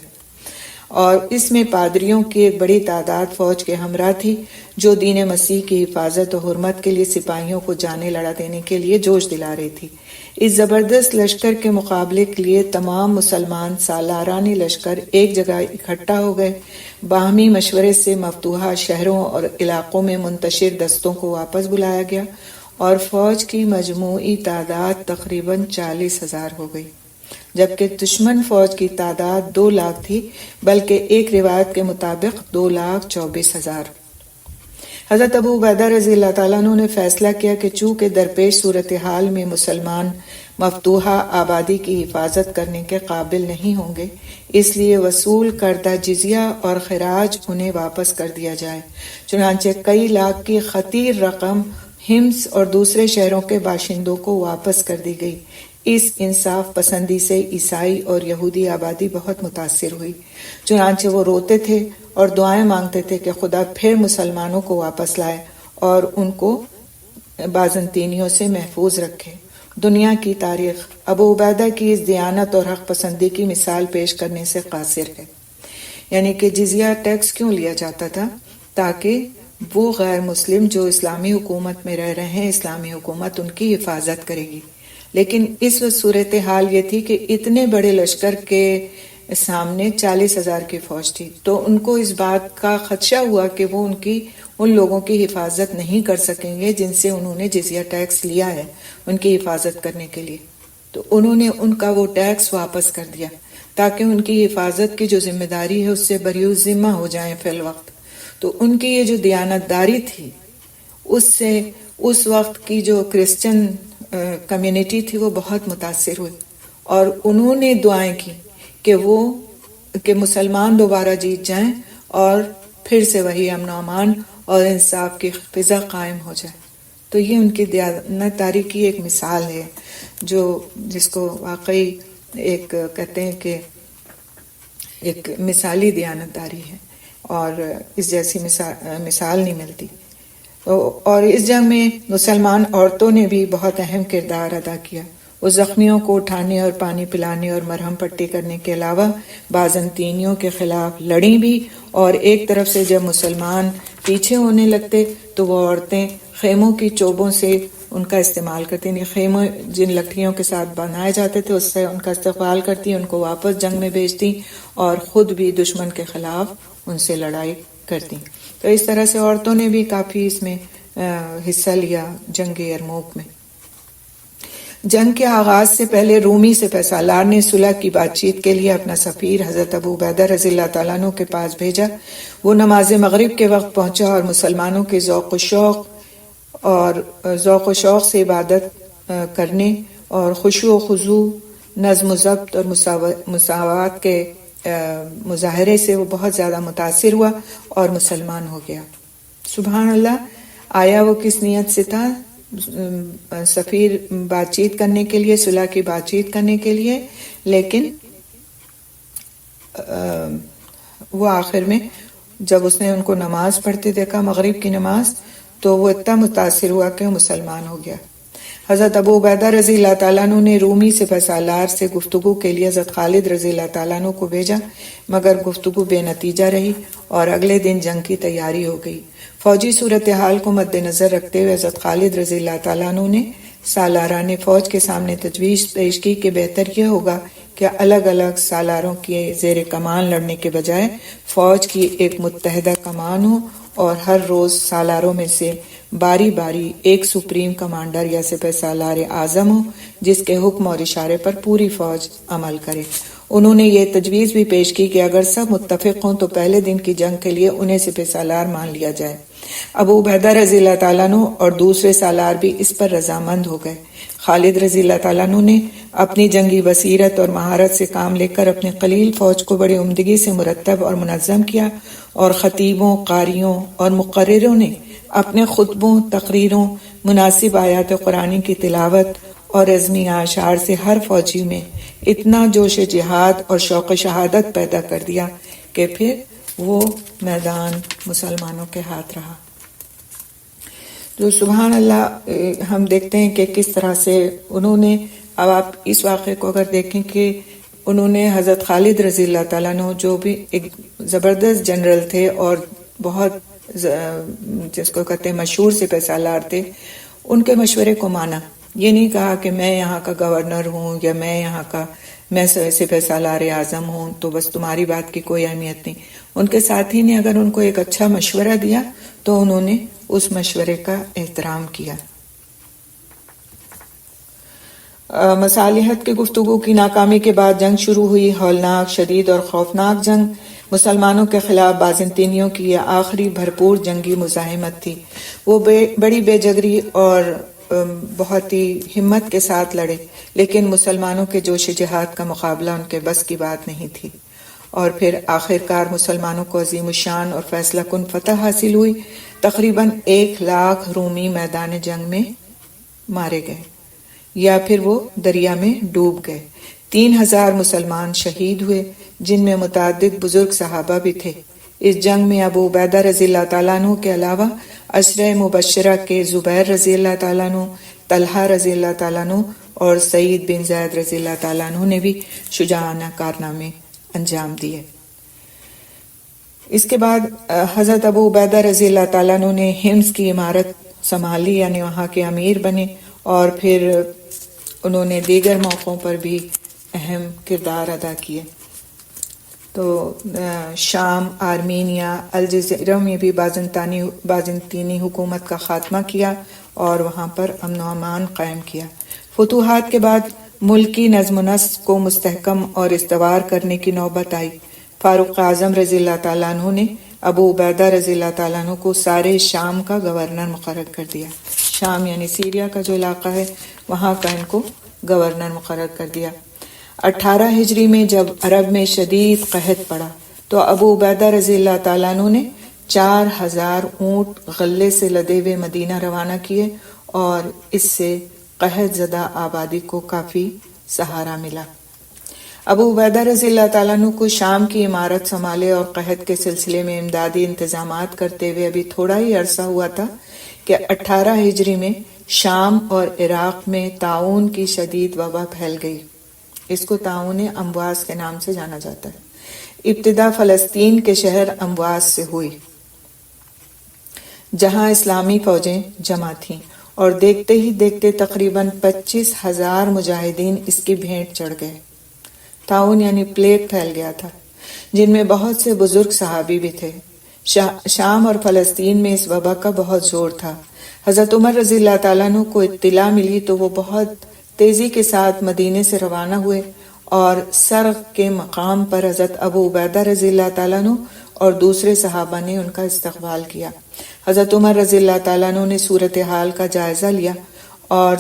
Speaker 2: اور اس میں پادریوں کی ایک بڑی تعداد فوج کے ہمراہ تھی جو دین مسیح کی حفاظت و حرمت کے لیے سپاہیوں کو جانیں لڑا دینے کے لیے جوش دلا رہی تھی۔ اس زبردست لشکر کے مقابلے کے لیے تمام مسلمان سالارانی لشکر ایک جگہ اکٹھا ہو گئے۔ باہمی مشورے سے مفتوحہ شہروں اور علاقوں میں منتشر دستوں کو واپس بلایا گیا، اور فوج کی مجموعی تعداد تقریباً 40,000 ہو گئی، جبکہ دشمن فوج کی تعداد 2 لاکھ تھی، بلکہ ایک روایت کے مطابق 2,24,000۔ حضرت ابو عبیدہ رضی اللہ تعالیٰ عنہ نے فیصلہ کیا کہ چونکہ درپیش صورتحال میں مسلمان مفتوحہ آبادی کی حفاظت کرنے کے قابل نہیں ہوں گے، اس لیے وصول کردہ جزیہ اور خراج انہیں واپس کر دیا جائے۔ چنانچہ کئی لاکھ کی خطیر رقم حمص اور دوسرے شہروں کے باشندوں کو واپس کر دی گئی۔ اس انصاف پسندی سے عیسائی اور یہودی آبادی بہت متاثر ہوئی، چنانچہ وہ روتے تھے اور دعائیں مانگتے تھے کہ خدا پھر مسلمانوں کو واپس لائے اور ان کو بازنطینیوں سے محفوظ رکھے۔ دنیا کی تاریخ ابو عبیدہ کی اس دیانت اور حق پسندی کی مثال پیش کرنے سے قاصر ہے۔ یعنی کہ جزیہ ٹیکس کیوں لیا جاتا تھا؟ تاکہ وہ غیر مسلم جو اسلامی حکومت میں رہ رہے ہیں، اسلامی حکومت ان کی حفاظت کرے گی۔ لیکن اس وقت صورتحال یہ تھی کہ اتنے بڑے لشکر کے سامنے 40,000 کی فوج تھی، تو ان کو اس بات کا خدشہ ہوا کہ وہ ان لوگوں کی حفاظت نہیں کر سکیں گے جن سے انہوں نے جزیہ ٹیکس لیا ہے ان کی حفاظت کرنے کے لیے۔ تو انہوں نے ان کا وہ ٹیکس واپس کر دیا تاکہ ان کی حفاظت کی جو ذمہ داری ہے اس سے بری ذمہ ہو جائیں فی الوقت۔ تو ان کی یہ جو دیانتداری تھی اس سے اس وقت کی جو کرسچن کمیونٹی تھی وہ بہت متاثر ہوئی، اور انہوں نے دعائیں کی کہ مسلمان دوبارہ جیت جائیں اور پھر سے وہی امن و امان اور انصاف کی فضا قائم ہو جائے۔ تو یہ ان کی دیانتداری کی ایک مثال ہے جس کو واقعی ایک کہتے ہیں کہ ایک مثالی دیانتداری ہے، اور اس جیسی مثال نہیں ملتی۔ اور اس جنگ میں مسلمان عورتوں نے بھی بہت اہم کردار ادا کیا۔ وہ زخمیوں کو اٹھانے اور پانی پلانے اور مرہم پٹی کرنے کے علاوہ بازنطینیوں کے خلاف لڑیں بھی، اور ایک طرف سے جب مسلمان پیچھے ہونے لگتے تو وہ عورتیں خیموں کی چوبوں سے ان کا استعمال کرتی، یعنی خیموں جن لکڑیوں کے ساتھ بنائے جاتے تھے اس سے ان کا استقبال کرتی، ان کو واپس جنگ میں بھیجتی اور خود بھی دشمن کے خلاف ان سے لڑائی کرتی۔ تو اس طرح سے عورتوں نے بھی کافی اس میں حصہ لیا جنگ یرموک میں۔ جنگ کے آغاز سے پہلے رومی سپہ سالار نے صلح کی بات چیت کے لیے اپنا سفیر حضرت ابو عبیدہ رضی اللہ تعالیٰ عنہ کے پاس بھیجا۔ وہ نماز مغرب کے وقت پہنچا اور مسلمانوں کے ذوق و شوق سے عبادت کرنے اور خشوع و خضوع، نظم و ضبط اور مساوات کے مظاہرے سے وہ بہت زیادہ متاثر ہوا اور مسلمان ہو گیا۔ سبحان اللہ! آیا وہ کس نیت سے تھا؟ سفیر بات چیت کرنے کے لیے، صلح کی بات چیت کرنے کے لیے، لیکن وہ آخر میں جب اس نے ان کو نماز پڑھتے دیکھا، مغرب کی نماز، تو وہ اتنا متاثر ہوا کہ وہ مسلمان ہو گیا۔ حضرت ابو عبیدہ رضی اللہ تعالیٰ عنہ نے رومی سپہ سالار سے گفتگو کے لیے حضرت خالد رضی اللہ تعالیٰ عنہ کو بھیجا، مگر گفتگو بے نتیجہ رہی اور اگلے دن جنگ کی تیاری ہو گئی۔ فوجی صورتحال کو مد نظر رکھتے ہوئے حضرت خالد رضی اللہ تعالیٰ عنہ نے سالاران فوج کے سامنے تجویز پیش کی کہ بہتر یہ ہوگا کہ الگ الگ سالاروں کے زیر کمان لڑنے کے بجائے فوج کی ایک متحدہ کمان ہو اور ہر روز سالاروں میں سے باری باری ایک سپریم کمانڈر یا سپہ سالار اعظم ہو جس کے حکم اور اشارے پر پوری فوج عمل کرے۔ انہوں نے یہ تجویز بھی پیش کی کہ اگر سب متفق ہوں تو پہلے دن کی جنگ کے لیے انہیں سپہ سالار مان لیا جائے۔ ابو عبیدہ رضی اللہ تعالیٰ عنہ اور دوسرے سالار بھی اس پر رضامند ہو گئے۔ خالد رضی اللہ تعالیٰ عنہ نے اپنی جنگی بصیرت اور مہارت سے کام لے کر اپنی قلیل فوج کو بڑی عمدگی سے مرتب اور منظم کیا، اور خطیبوں، قاریوں اور مقرروں نے اپنے خطبوں، تقریروں، مناسب آیات قرآن کی تلاوت اور عزمی اعشار سے ہر فوجی میں اتنا جوش جہاد اور شوق شہادت پیدا کر دیا کہ پھر وہ میدان مسلمانوں کے ہاتھ رہا۔ جو سبحان اللہ ہم دیکھتے ہیں کہ کس طرح سے انہوں نے، اب آپ اس واقعے کو اگر دیکھیں کہ انہوں نے حضرت خالد رضی اللہ تعالیٰ عنہ جو بھی ایک زبردست جنرل تھے اور بہت جس کو کہتے ہیں مشہور سپہ سالار تھے، ان کے مشورے کو مانا۔ یہ نہیں کہا کہ میں یہاں کا گورنر ہوں یا میں سپہ سالار اعظم ہوں تو بس تمہاری بات کی کوئی اہمیت نہیں۔ ان کے ساتھی نے اگر ان کو ایک اچھا مشورہ دیا تو انہوں نے اس مشورے کا احترام کیا۔ مصالحت کی گفتگو کی ناکامی کے بعد جنگ شروع ہوئی۔ ہولناک، شدید اور خوفناک جنگ مسلمانوں کے خلاف بازنطینیوں کی یہ آخری بھرپور جنگی مزاحمت تھی۔ وہ بڑی بے جگری اور بہت ہی ہمت کے ساتھ لڑے، لیکن مسلمانوں کے جوش جہاد کا مقابلہ ان کے بس کی بات نہیں تھی، اور پھر آخرکار مسلمانوں کو عظیم الشان اور فیصلہ کن فتح حاصل ہوئی۔ تقریباً 1,00,000 رومی میدان جنگ میں مارے گئے یا پھر وہ دریا میں ڈوب گئے۔ 3,000 مسلمان شہید ہوئے، جن میں متعدد بزرگ صحابہ بھی تھے۔ اس جنگ میں ابو عبیدہ رضی اللہ تعالیٰ عنہ کے علاوہ عشرہ مبشرہ کے زبیر رضی اللہ تعالیٰ عنہ، طلحہ رضی اللہ تعالیٰ عنہ اور سعید بن زید رضی اللہ تعالیٰ عنہ نے بھی شجاعانہ کارنامے انجام دیے۔ اس کے بعد حضرت ابو عبیدہ رضی اللہ تعالیٰ عنہ نے حمص کی عمارت سنبھالی، یعنی وہاں کے امیر بنے، اور پھر انہوں نے دیگر موقعوں پر بھی اہم کردار ادا کیے۔ تو شام، آرمینیا، الجزیرہ میں بھی بازنطینی حکومت کا خاتمہ کیا اور وہاں پر امن و امان قائم کیا۔ فتوحات کے بعد ملکی نظم و نسق کو مستحکم اور استوار کرنے کی نوبت آئی۔ فاروق اعظم رضی اللہ تعالیٰ عنہ نے ابو عبیدہ رضی اللہ تعالیٰ عنہ کو سارے شام کا گورنر مقرر کر دیا۔ شام یعنی سیریا کا جو علاقہ ہے وہاں کا ان کو گورنر مقرر کر دیا۔ 18 ہجری میں جب عرب میں شدید قحط پڑا تو ابو عبیدہ رضی اللہ تعالیٰ عنہ نے 4,000 اونٹ غلے سے لدے ہوئے مدینہ روانہ کیے، اور اس سے قحط زدہ آبادی کو کافی سہارا ملا۔ ابو عبیدہ رضی اللہ تعالیٰ عنہ کو شام کی عمارت سنبھالے اور قحط کے سلسلے میں امدادی انتظامات کرتے ہوئے ابھی تھوڑا ہی عرصہ ہوا تھا کہ 18 ہجری میں شام اور عراق میں طاعون کی شدید وبا پھیل گئی۔ اس کو طاعون امواس کے نام سے جانا جاتا ہے۔ ابتدا فلسطین کے شہر امواس سے ہوئی، جہاں اسلامی فوجیں جمع تھیں، اور دیکھتے ہی دیکھتے تقریباً 25,000 مجاہدین اس کی بھیٹ چڑھ گئے۔ طاعون یعنی پلیگ پھیل گیا تھا، جن میں بہت سے بزرگ صحابی بھی تھے۔ شام اور فلسطین میں اس وبا کا بہت زور تھا۔ حضرت عمر رضی اللہ تعالیٰ عنہ کو اطلاع ملی تو وہ بہت تیزی کے ساتھ مدینے سے روانہ ہوئے اور سرغ کے مقام پر حضرت ابو عبیدہ رضی اللہ تعالیٰ عنہ اور دوسرے صحابہ نے ان کا استقبال کیا۔ حضرت عمر رضی اللہ تعالیٰ عنہ نے صورتحال کا جائزہ لیا اور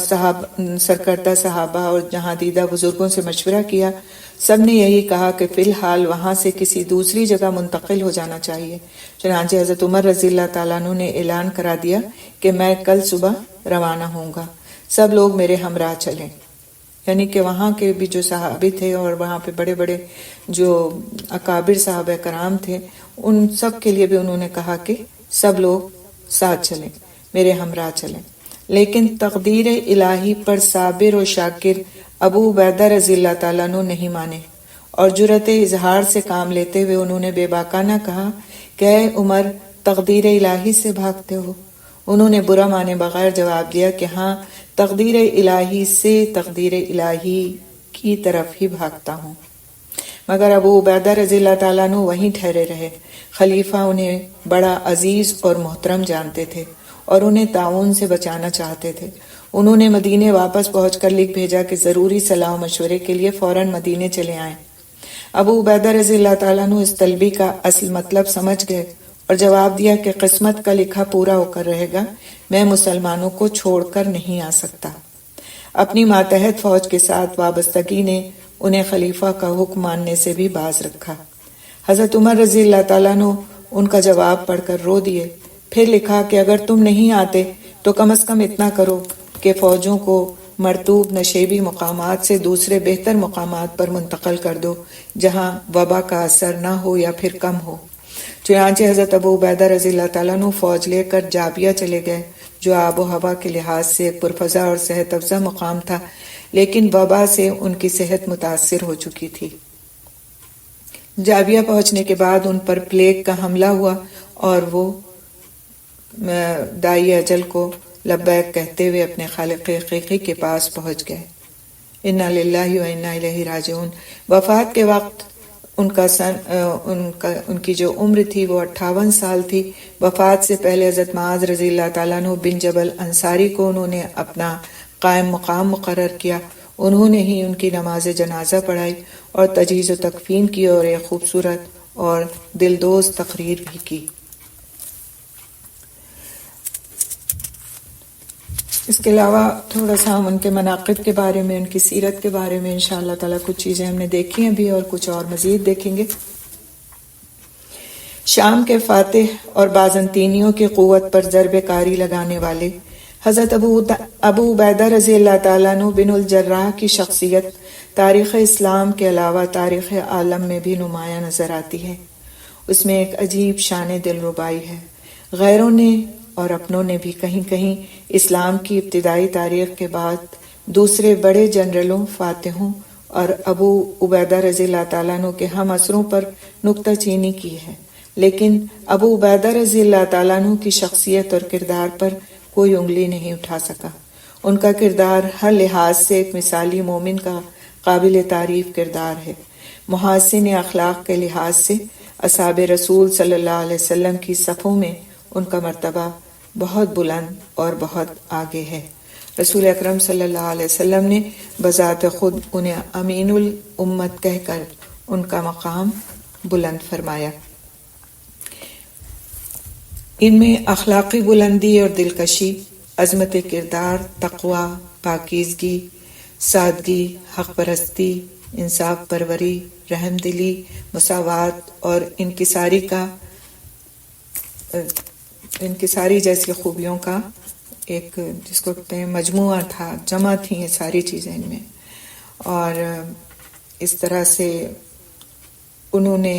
Speaker 2: سرکردہ صحابہ اور جہاں دیدہ بزرگوں سے مشورہ کیا۔ سب نے یہی کہا کہ فی الحال وہاں سے کسی دوسری جگہ منتقل ہو جانا چاہیے۔ چنانچہ حضرت عمر رضی اللہ تعالیٰ عنہ نے اعلان کرا دیا کہ میں کل صبح روانہ ہوں گا، سب لوگ میرے ہمراہ چلیں۔ یعنی کہ وہاں کے بھی جو صحابی تھے اور وہاں پہ بڑے بڑے جو اکابر صحابہ کرام تھے، ان سب کے لیے بھی انہوں نے کہا کہ سب لوگ ساتھ چلیں، میرے ہمراہ چلیں۔ لیکن تقدیر الہی پر صابر و شاکر ابو عبیدہ رضی اللہ تعالیٰ عنہ نہیں مانے اور جرأت اظہار سے کام لیتے ہوئے انہوں نے بے باکانہ کہا کہ اے عمر، تقدیر الہی سے بھاگتے ہو؟ انہوں نے برا مانے بغیر جواب دیا کہ ہاں، تقدیر الہی سے تقدیر الہی کی طرف ہی بھاگتا ہوں۔ مگر ابو عبیدہ رضی اللہ تعالیٰ عنہ وہیں ٹھہرے رہے۔ خلیفہ انہیں بڑا عزیز اور محترم جانتے تھے اور انہیں طاعون سے بچانا چاہتے تھے۔ انہوں نے مدینے واپس پہنچ کر لکھ بھیجا کہ ضروری صلاح و مشورے کے لیے فوراً مدینے چلے آئیں۔ ابو عبیدہ رضی اللہ تعالیٰ عنہ اس طلبی کا اصل مطلب سمجھ گئے اور جواب دیا کہ قسمت کا لکھا پورا ہو کر رہے گا، میں مسلمانوں کو چھوڑ کر نہیں آ سکتا۔ اپنی ماتحت فوج کے ساتھ وابستگی نے انہیں خلیفہ کا حکم ماننے سے بھی باز رکھا۔ حضرت عمر رضی اللہ تعالیٰ عنہ ان کا جواب پڑھ کر رو دیے، پھر لکھا کہ اگر تم نہیں آتے تو کم از کم اتنا کرو کہ فوجوں کو مرطوب نشیبی مقامات سے دوسرے بہتر مقامات پر منتقل کر دو جہاں وبا کا اثر نہ ہو یا پھر کم ہو۔ چنانچہ حضرت ابو عبیدہ رضی اللہ تعالیٰ عنہ فوج لے کر جابیہ چلے گئے، جو آب و ہوا کے لحاظ سے ایک پرفضا اور صحت افزا مقام تھا، لیکن وبا سے ان کی صحت متاثر ہو چکی تھی۔ جابیہ پہنچنے کے بعد ان پر پلیگ کا حملہ ہوا اور وہ دائی اجل کو لبیک کہتے ہوئے اپنے خالق حقیقی کے پاس پہنچ گئے۔ انا للہ و انا الیہ راجعون۔ وفات کے وقت ان کی جو عمر تھی وہ 58 سال تھی۔ وفات سے پہلے حضرت معاذ رضی اللہ تعالیٰ عنہ بن جبل انصاری کو انہوں نے اپنا قائم مقام مقرر کیا۔ انہوں نے ہی ان کی نماز جنازہ پڑھائی اور تجہیز و تکفین کی اور ایک خوبصورت اور دلدوز تقریر بھی کی۔ اس کے علاوہ تھوڑا سا ہم ان کے مناقب کے بارے میں، ان کی سیرت کے بارے میں انشاءاللہ تعالیٰ کچھ چیزیں ہم نے دیکھی ہیں بھی اور کچھ اور مزید دیکھیں گے۔ شام کے فاتح اور بازنطینیوں کی قوت پر ضرب کاری لگانے والے حضرت ابو عبیدہ رضی اللہ تعالیٰ عنہ بن الجراح کی شخصیت تاریخ اسلام کے علاوہ تاریخ عالم میں بھی نمایاں نظر آتی ہے۔ اس میں ایک عجیب شان دلربائی ہے۔ غیروں نے اور اپنوں نے بھی کہیں کہیں اسلام کی ابتدائی تاریخ کے بعد دوسرے بڑے جنرلوں، فاتحوں اور ابو عبیدہ رضی اللہ تعالیٰ عنہ کے ہم عصروں پر نکتہ چینی کی ہے، لیکن ابو عبیدہ رضی اللہ تعالیٰ عنہ کی شخصیت اور کردار پر کوئی انگلی نہیں اٹھا سکا۔ ان کا کردار ہر لحاظ سے ایک مثالی مومن کا قابل تعریف کردار ہے۔ محاسن اخلاق کے لحاظ سے اصحاب رسول صلی اللہ علیہ وسلم کی صفوں میں ان کا مرتبہ بہت بلند اور بہت آگے ہے۔ رسول اکرم صلی اللہ علیہ وسلم نے بذات خود انہیں امین الامت کہہ کر ان کا مقام بلند فرمایا۔ ان میں اخلاقی بلندی اور دلکشی، عظمت کردار، تقوی، پاکیزگی، سادگی، حق پرستی، انصاف پروری، رحم دلی، مساوات اور انکساری جیسی خوبیوں کا ایک جس کو کہتے ہیں مجموعہ تھا، جمع تھیں یہ ساری چیزیں ان میں۔ اور اس طرح سے انہوں نے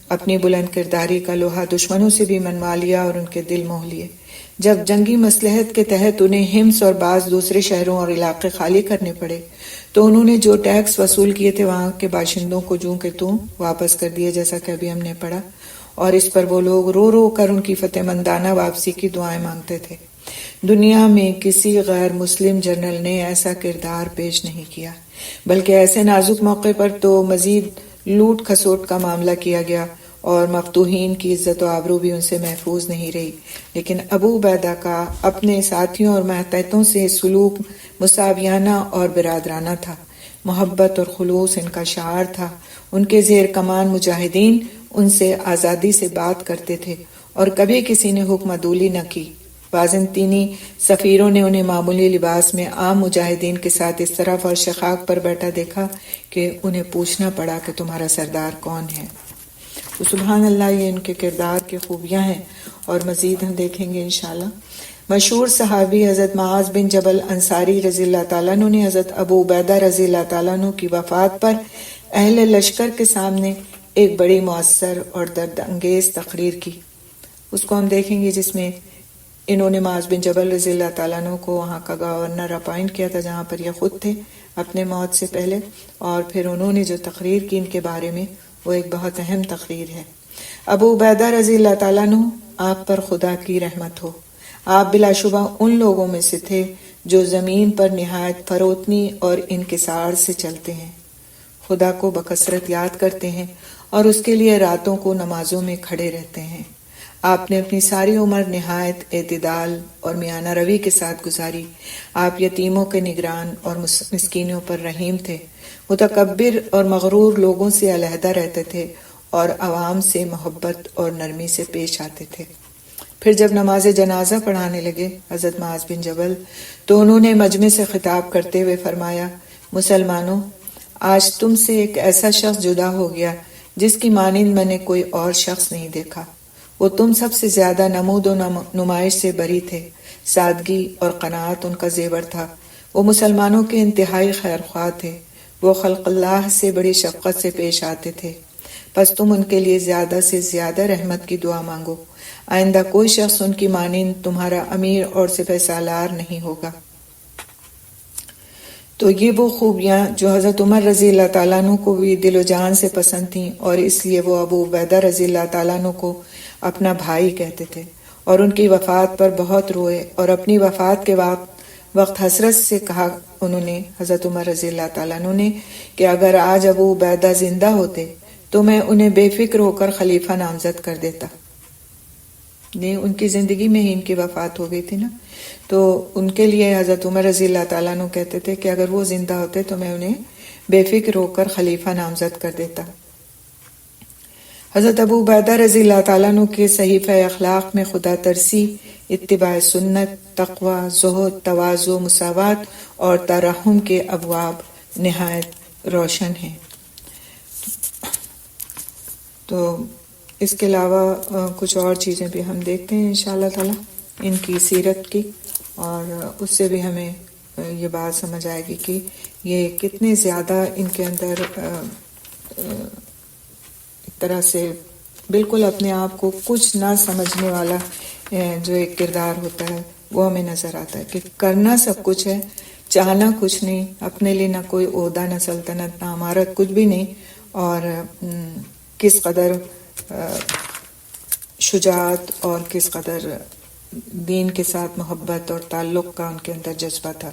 Speaker 2: اپنی بلند کرداری کا لوہا دشمنوں سے بھی منوا لیا اور ان کے دل موہ لیے۔ جب جنگی مصلحت کے تحت انہیں حمص اور بعض دوسرے شہروں اور علاقے خالی کرنے پڑے تو انہوں نے جو ٹیکس وصول کیے تھے وہاں کے باشندوں کو جوں کہ توں واپس کر دیے، جیسا کہ ابھی ہم نے پڑھا، اور اس پر وہ لوگ رو رو کر ان کی فتح مندانہ واپسی کی دعائیں مانگتے تھے۔ دنیا میں کسی غیر مسلم جنرل نے ایسا کردار پیش نہیں کیا، بلکہ ایسے نازک موقع پر تو مزید لوٹ کھسوٹ کا معاملہ کیا گیا اور مفتوحین کی عزت و آبرو بھی ان سے محفوظ نہیں رہی، لیکن ابو عبیدہ کا اپنے ساتھیوں اور ماتحتوں سے سلوک مساویانہ اور برادرانہ تھا۔ محبت اور خلوص ان کا شعار تھا۔ ان کے زیر کمان مجاہدین ان سے آزادی سے بات کرتے تھے اور کبھی کسی نے حکم عدولی نہ کی۔ بازنطینی سفیروں نے انہیں معمولی لباس میں عام مجاہدین کے ساتھ اس طرح فرش خاک پر بیٹھا دیکھا کہ انہیں پوچھنا پڑا کہ تمہارا سردار کون ہے۔ تو سبحان اللہ، یہ ان کے کردار کی خوبیاں ہیں اور مزید ہم دیکھیں گے انشاءاللہ۔ مشہور صحابی حضرت معاذ بن جبل انصاری رضی اللہ تعالیٰ عنہ نے حضرت ابو عبیدہ رضی اللہ تعالیٰ عنہ کی وفات پر اہل لشکر کے سامنے ایک بڑی مؤثر اور درد انگیز تقریر کی۔ اس کو ہم دیکھیں گے، جس میں انہوں نے معاذ بن جبل رضی اللہ تعالیٰ عنہ کو وہاں کا گورنر اپائنٹ کیا تھا جہاں پر یہ خود تھے اپنے موت سے پہلے، اور پھر انہوں نے جو تقریر کی ان کے بارے میں وہ ایک بہت اہم تقریر ہے۔ ابو عبیدہ رضی اللہ تعالیٰ عنہ، آپ پر خدا کی رحمت ہو۔ آپ بلا شبہ ان لوگوں میں سے تھے جو زمین پر نہایت فروتنی اور انکسار سے چلتے ہیں، خدا کو بکثرت یاد کرتے ہیں اور اس کے لیے راتوں کو نمازوں میں کھڑے رہتے ہیں۔ آپ نے اپنی ساری عمر نہایت اعتدال اور میانہ روی کے ساتھ گزاری۔ آپ یتیموں کے نگران اور مسکینوں پر رحیم تھے، متکبر اور مغرور لوگوں سے علیحدہ رہتے تھے اور عوام سے محبت اور نرمی سے پیش آتے تھے۔ پھر جب نماز جنازہ پڑھانے لگے حضرت معاذ بن جبل تو انہوں نے مجمع سے خطاب کرتے ہوئے فرمایا، مسلمانوں، آج تم سے ایک ایسا شخص جدا ہو گیا جس کی مانند میں نے کوئی اور شخص نہیں دیکھا۔ وہ تم سب سے زیادہ نمود و نمائش سے بری تھے، سادگی اور قناعت ان کا زیور تھا۔ وہ مسلمانوں کے انتہائی خیر خواہ تھے، وہ خلق اللہ سے بڑی شفقت سے پیش آتے تھے۔ پس تم ان کے لیے زیادہ سے زیادہ رحمت کی دعا مانگو، آئندہ کوئی شخص ان کی مانند تمہارا امیر اور سپہ سالار نہیں ہوگا۔ تو یہ وہ خوبیاں جو حضرت عمر رضی اللہ تعالیٰ عنہ کو بھی دل و جان سے پسند تھیں، اور اس لیے وہ ابو عبیدہ رضی اللہ تعالیٰ عنہ کو اپنا بھائی کہتے تھے، اور ان کی وفات پر بہت روئے، اور اپنی وفات کے وقت حسرت سے کہا انہوں نے، حضرت عمر رضی اللہ تعالیٰ عنہ نے، کہ اگر آج ابو عبیدہ زندہ ہوتے تو میں انہیں بے فکر ہو کر خلیفہ نامزد کر دیتا۔ ان کی زندگی میں ہی ان کی وفات ہو گئی تھی نا، تو ان کے لیے حضرت عمر رضی اللہ تعالیٰ عنہ کہتے تھے کہ اگر وہ زندہ ہوتے تو میں انہیں بے فکر ہو کر خلیفہ نامزد کر دیتا۔ حضرت ابو عبیدہ رضی اللہ تعالیٰ عنہ کے صحیفہ اخلاق میں خدا ترسی، اتباع سنت، تقوی، زہد، تواضع، مساوات اور ترحم کے ابواب نہایت روشن ہیں۔ تو اس کے علاوہ کچھ اور چیزیں بھی ہم دیکھتے ہیں انشاءاللہ تعالی ان کی سیرت کی، اور اس سے بھی ہمیں یہ بات سمجھ آئے گی کہ یہ کتنے زیادہ ان کے اندر ایک طرح سے بالکل اپنے آپ کو کچھ نہ سمجھنے والا جو ایک کردار ہوتا ہے وہ ہمیں نظر آتا ہے کہ کرنا سب کچھ ہے، چاہنا کچھ نہیں، اپنے لیے نہ کوئی عہدہ، نہ سلطنت، نہ عمارت، کچھ بھی نہیں، اور کس قدر شجاعت اور کس قدر دین کے ساتھ محبت اور تعلق کا ان کے اندر جذبہ تھا۔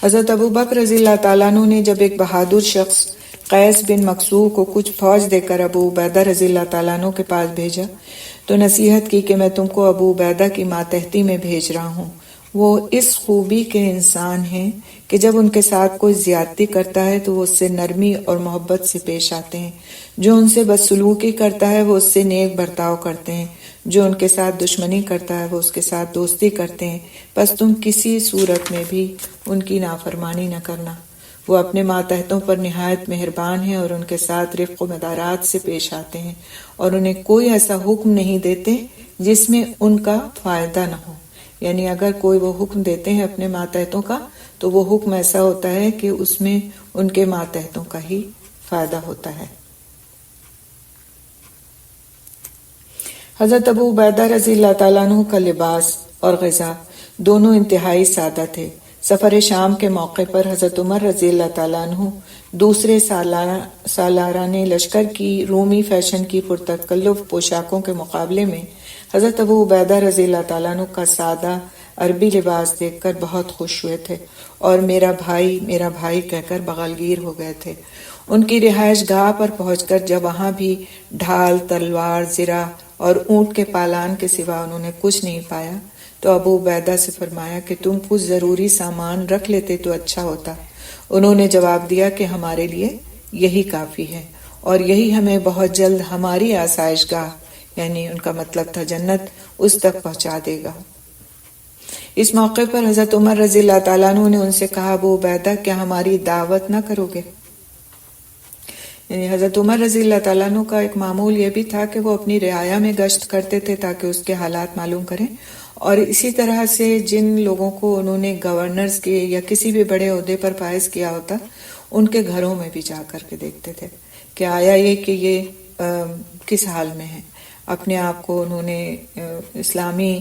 Speaker 2: حضرت ابو بکر رضی اللہ تعالیٰ عنہ نے جب ایک بہادر شخص قیس بن مقصوع کو کچھ فوج دے کر ابو عبیدہ رضی اللہ تعالیٰ عنہ کے پاس بھیجا تو نصیحت کی کہ میں تم کو ابو عبیدہ کی ماتحتی میں بھیج رہا ہوں۔ وہ اس خوبی کے انسان ہیں کہ جب ان کے ساتھ کوئی زیادتی کرتا ہے تو وہ اس سے نرمی اور محبت سے پیش آتے ہیں، جو ان سے بدسلوکی کرتا ہے وہ اس سے نیک برتاؤ کرتے ہیں، جو ان کے ساتھ دشمنی کرتا ہے وہ اس کے ساتھ دوستی کرتے ہیں، بس تم کسی صورت میں بھی ان کی نافرمانی نہ کرنا۔ وہ اپنے ماتحتوں پر نہایت مہربان ہیں اور ان کے ساتھ رفق و مدارات سے پیش آتے ہیں، اور انہیں کوئی ایسا حکم نہیں دیتے جس میں ان کا فائدہ نہ ہو۔ یعنی اگر کوئی وہ حکم دیتے ہیں اپنے ماتحتوں کا تو وہ حکم ایسا ہوتا ہے کہ اس میں ان کے ماتحتوں کا ہی فائدہ ہوتا ہے۔ حضرت ابو عبیدہ رضی اللہ تعالیٰ عنہ کا لباس اور غذا دونوں انتہائی سادہ تھے۔ سفر شام کے موقع پر حضرت عمر رضی اللہ تعالیٰ عنہ دوسرے سالاران لشکر کی رومی فیشن کی پرتکلف پوشاکوں کے مقابلے میں حضرت ابو عبیدہ رضی اللہ تعالیٰ عنہ کا سادہ عربی لباس دیکھ کر بہت خوش ہوئے تھے اور میرا بھائی کہہ کر بغلگیر ہو گئے تھے۔ ان کی رہائش گاہ پر پہنچ کر جب وہاں بھی ڈھال، تلوار، زرہ اور اونٹ کے پالان کے سوا انہوں نے کچھ نہیں پایا تو ابو عبیدہ سے فرمایا کہ تم کچھ ضروری سامان رکھ لیتے تو اچھا ہوتا۔ انہوں نے جواب دیا کہ ہمارے لیے یہی کافی ہے اور یہی ہمیں بہت جلد ہماری آسائش گاہ، یعنی ان کا مطلب تھا جنت، اس تک پہنچا دے گا۔ اس موقع پر حضرت عمر رضی اللہ تعالیٰ عنہ نے ان سے کہا، ابو عبیدہ کیا ہماری دعوت نہ کرو گے؟ یعنی حضرت عمر رضی اللہ تعالیٰ عنہ کا ایک معمول یہ بھی تھا کہ وہ اپنی رعایا میں گشت کرتے تھے تاکہ اس کے حالات معلوم کریں، اور اسی طرح سے جن لوگوں کو انہوں نے گورنرز کے یا کسی بھی بڑے عہدے پر فائز کیا ہوتا ان کے گھروں میں بھی جا کر کے دیکھتے تھے کہ آیا یہ کہ یہ کس حال میں ہے۔ اپنے آپ کو انہوں نے اسلامی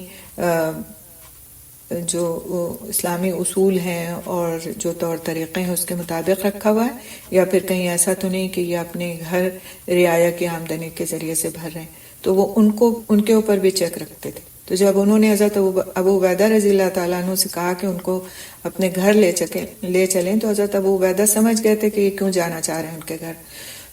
Speaker 2: اصول ہیں اور جو طور طریقے ہیں اس کے مطابق رکھا ہوا ہے، یا پھر کہیں ایسا تو نہیں کہ یہ اپنے گھر رعایا کی آمدنی کے ذریعے سے بھر رہے ہیں، تو وہ ان کے اوپر بھی چیک رکھتے تھے۔ تو جب انہوں نے حضرت ابو عبیدہ رضی اللہ تعالیٰ عنہ سے کہا کہ ان کو اپنے گھر لے چلیں تو حضرت ابو عبیدہ سمجھ گئے تھے کہ یہ کیوں جانا چاہ رہے ہیں ان کے گھر،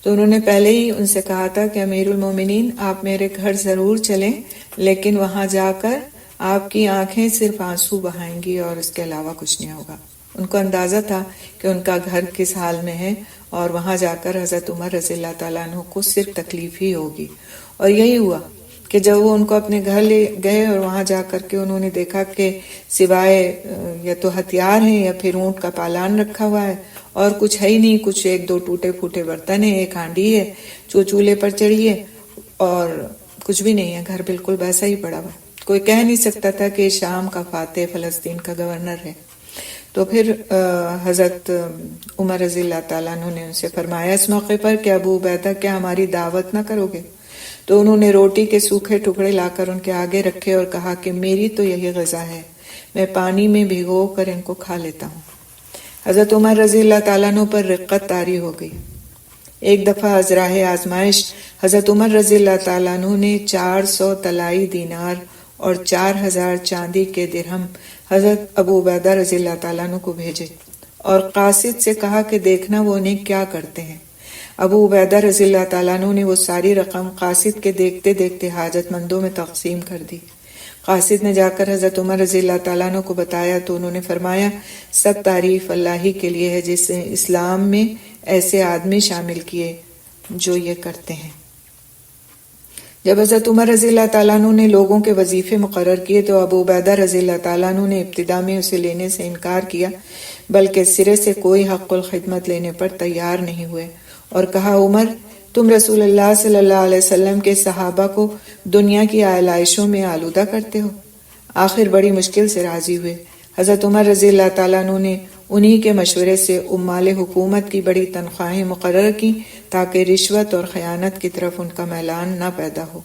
Speaker 2: تو انہوں نے پہلے ہی ان سے کہا تھا کہ امیر المومنین آپ میرے گھر ضرور چلیں، لیکن وہاں جا کر آپ کی آنکھیں صرف آنسو بہائیں گی اور اس کے علاوہ کچھ نہیں ہوگا۔ ان کو اندازہ تھا کہ ان کا گھر کس حال میں ہے اور وہاں جا کر حضرت عمر رضی اللہ تعالیٰ عنہ کو صرف تکلیف ہی ہوگی، اور یہی ہوا کہ جب وہ ان کو اپنے گھر لے گئے اور وہاں جا کر کے انہوں نے دیکھا کہ سوائے یا تو ہتھیار ہیں یا پھر اونٹ کا پالان رکھا ہوا ہے اور کچھ ہے ہی نہیں، کچھ ایک دو ٹوٹے پھوٹے برتن ہیں، ایک ہانڈی ہے جو چولہے پر چڑھی ہے، اور کچھ بھی نہیں ہے، گھر بالکل ویسا ہی پڑا ہوا۔ کوئی کہہ نہیں سکتا تھا کہ شام کا فاتح فلسطین کا گورنر ہے۔ تو پھر حضرت عمر رضی اللہ تعالیٰ عنہ نے ان سے فرمایا اس موقع پر کہ ابو عبیدہ کیا ہماری دعوت نہ کرو گے؟ تو انہوں نے روٹی کے سوکھے ٹکڑے لا کر ان کے آگے رکھے اور کہا کہ میری تو یہی غذا ہے، میں پانی میں بھگو کر ان کو کھا لیتا ہوں۔ حضرت عمر رضی اللہ تعالیٰ عنہ پر رقت طاری ہو گئی۔ ایک دفعہ از راہ آزمائش حضرت عمر رضی اللہ تعالیٰ عنہ نے 400 طلائی دینار اور 4000 چاندی کے درہم حضرت ابو عبیدہ رضی اللہ تعالیٰ عنہ کو بھیجے اور قاصد سے کہا کہ دیکھنا وہ انہیں کیا کرتے ہیں۔ ابو عبیدہ رضی اللہ تعالیٰ عنہ نے وہ ساری رقم قاصد کے دیکھتے دیکھتے حاجت مندوں میں تقسیم کر دی۔ قاصد نے جا کر حضرت عمر رضی اللہ تعالیٰ عنہ کو بتایا تو انہوں نے فرمایا سب تعریف اللہ ہی کے لیے ہے جس نے اسلام میں ایسے آدمی شامل کیے جو یہ کرتے ہیں۔ جب حضرت عمر رضی اللہ تعالیٰ عنہ نے لوگوں کے وظیفے مقرر کیے تو ابو عبیدہ رضی اللہ تعالیٰ عنہ نے ابتدا میں اسے لینے سے انکار کیا، بلکہ سرے سے کوئی حق الخدمت لینے پر تیار نہیں ہوئے اور کہا عمر تم رسول اللہ صلی اللہ علیہ وسلم کے صحابہ کو دنیا کی آلائشوں میں آلودہ کرتے ہو۔ آخر بڑی مشکل سے راضی ہوئے۔ حضرت عمر رضی اللہ تعالیٰ عنہ نے انہی کے مشورے سے عمال حکومت کی بڑی تنخواہیں مقرر کی تاکہ رشوت اور خیانت کی طرف ان کا میلان نہ پیدا ہو۔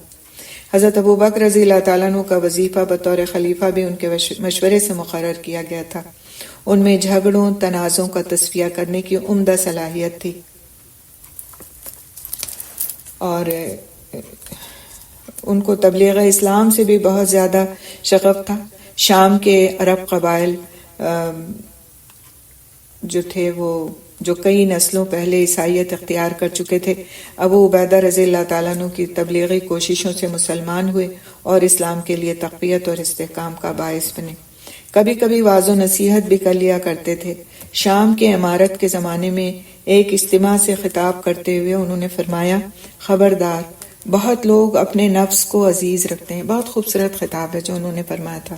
Speaker 2: حضرت ابو بکر رضی اللہ تعالیٰ عنہ کا وظیفہ بطور خلیفہ بھی ان کے مشورے سے مقرر کیا گیا تھا۔ ان میں جھگڑوں تنازعوں کا تصفیہ کرنے کی عمدہ صلاحیت تھی اور ان کو تبلیغ اسلام سے بھی بہت زیادہ شغف تھا۔ شام کے عرب قبائل جو تھے وہ جو کئی نسلوں پہلے عیسائیت اختیار کر چکے تھے، ابو عبیدہ رضی اللہ تعالیٰ عنہ کی تبلیغی کوششوں سے مسلمان ہوئے اور اسلام کے لیے تقویت اور استحکام کا باعث بنے۔ کبھی کبھی واعظ و نصیحت بھی کر لیا کرتے تھے۔ شام کے امارت کے زمانے میں ایک اجتماع سے خطاب کرتے ہوئے انہوں نے فرمایا خبردار، بہت لوگ اپنے نفس کو عزیز رکھتے ہیں۔ بہت خوبصورت خطاب ہے جو انہوں نے فرمایا تھا،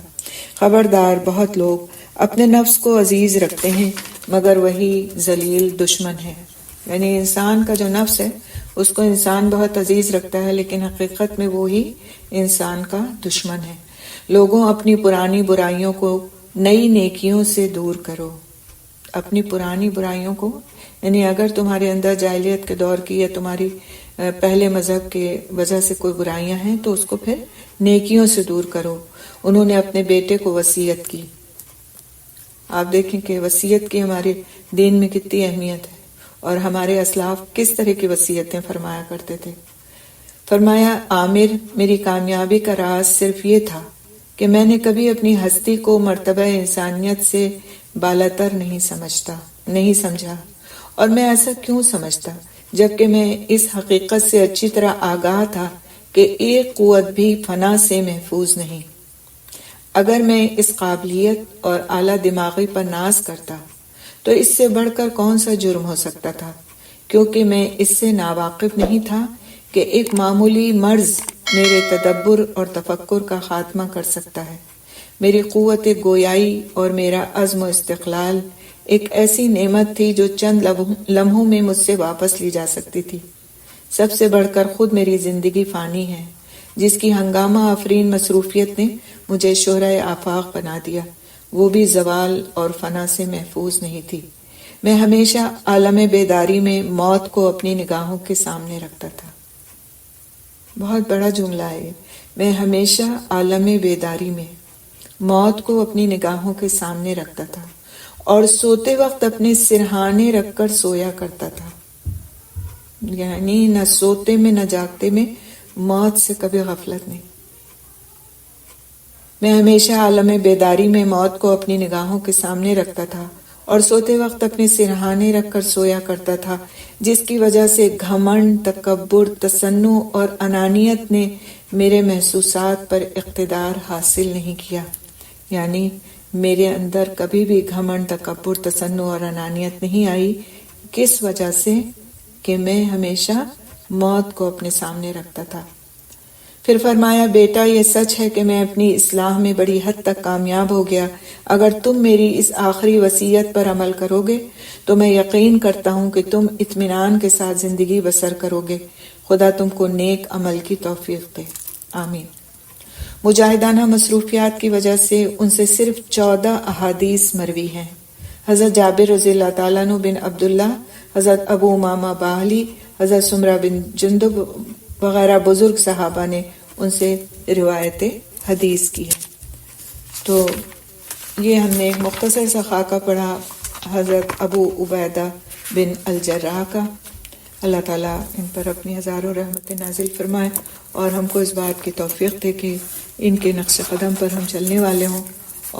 Speaker 2: خبردار بہت لوگ اپنے نفس کو عزیز رکھتے ہیں مگر وہی ذلیل دشمن ہے۔ یعنی انسان کا جو نفس ہے اس کو انسان بہت عزیز رکھتا ہے لیکن حقیقت میں وہی انسان کا دشمن ہے۔ لوگوں اپنی پرانی برائیوں کو نئی نیکیوں سے دور کرو۔ اپنی پرانی برائیوں کو، یعنی اگر تمہارے اندر جاہلیت کے دور کی یا تمہاری پہلے مذہب کے وجہ سے کوئی برائیاں ہیں تو اس کو پھر نیکیوں سے دور کرو۔ انہوں نے اپنے بیٹے کو وصیت کی۔ آپ دیکھیں کہ وصیت کی ہمارے دین میں کتنی اہمیت ہے اور ہمارے اسلاف کس طرح کی وصیتیں فرمایا کرتے تھے۔ فرمایا عامر، میری کامیابی کا راز صرف یہ تھا کہ میں نے کبھی اپنی ہستی کو مرتبہ انسانیت سے بالاتر نہیں سمجھا، اور میں ایسا کیوں سمجھتا جبکہ میں اس حقیقت سے اچھی طرح آگاہ تھا کہ ایک قوت بھی فنا سے محفوظ نہیں۔ اگر میں اس قابلیت اور اعلیٰ دماغی پر ناز کرتا تو اس سے بڑھ کر کون سا جرم ہو سکتا تھا، کیونکہ میں اس سے ناواقف نہیں تھا کہ ایک معمولی مرض میرے تدبر اور تفکر کا خاتمہ کر سکتا ہے۔ میری قوت گویائی اور میرا عزم و استقلال ایک ایسی نعمت تھی جو چند لمحوں میں مجھ سے واپس لی جا سکتی تھی۔ سب سے بڑھ کر خود میری زندگی فانی ہے، جس کی ہنگامہ آفرین مصروفیت نے مجھے شہرۂ آفاق بنا دیا، وہ بھی زوال اور فنا سے محفوظ نہیں تھی۔ میں ہمیشہ عالم بیداری میں موت کو اپنی نگاہوں کے سامنے رکھتا تھا۔ بہت بڑا جملہ ہے۔ میں ہمیشہ عالم بیداری میں موت کو اپنی نگاہوں کے سامنے رکھتا تھا اور سوتے وقت اپنے سرہانے رکھ کر سویا کرتا تھا، یعنی نہ سوتے میں نہ جاگتے میں موت سے کبھی غفلت نہیں۔ میں ہمیشہ عالم بیداری میں موت کو اپنی نگاہوں کے سامنے رکھتا تھا اور سوتے وقت اپنے سرہانے رکھ کر سویا کرتا تھا، جس کی وجہ سے گھمنڈ، تکبر، تصنع اور انانیت نے میرے محسوسات پر اقتدار حاصل نہیں کیا۔ یعنی میرے اندر کبھی بھی گھمنڈ، تکبر، تصنع اور انانیت نہیں آئی۔ کس وجہ سے؟ کہ میں ہمیشہ موت کو اپنے سامنے رکھتا تھا۔ پھر فرمایا، بیٹا یہ سچ ہے کہ میں اپنی اصلاح میں بڑی حد تک کامیاب ہو گیا۔ اگر تم میری اس آخری وصیت پر عمل کرو گے تو میں یقین کرتا ہوں کہ تم اطمینان کے ساتھ زندگی بسر کرو گے۔ خدا تم کو نیک عمل کی توفیق دے، آمین۔ مجاہدانہ مصروفیات کی وجہ سے ان سے صرف 14 احادیث مروی ہیں۔ حضرت جابر رضی اللہ تعالیٰ عنہ بن عبداللہ، حضرت ابو امامہ باہلی، حضرت سمرہ بن جندب وغیرہ بزرگ صحابہ نے ان سے روایت حدیث کی ہے۔ تو یہ ہم نے ایک مختصر سا خاکہ پڑھا حضرت ابو عبیدہ بن الجراح کا۔ اللہ تعالیٰ ان پر اپنی ہزاروں رحمتیں نازل فرمائے اور ہم کو اس بات کی توفیق دے کہ ان کے نقش قدم پر ہم چلنے والے ہوں،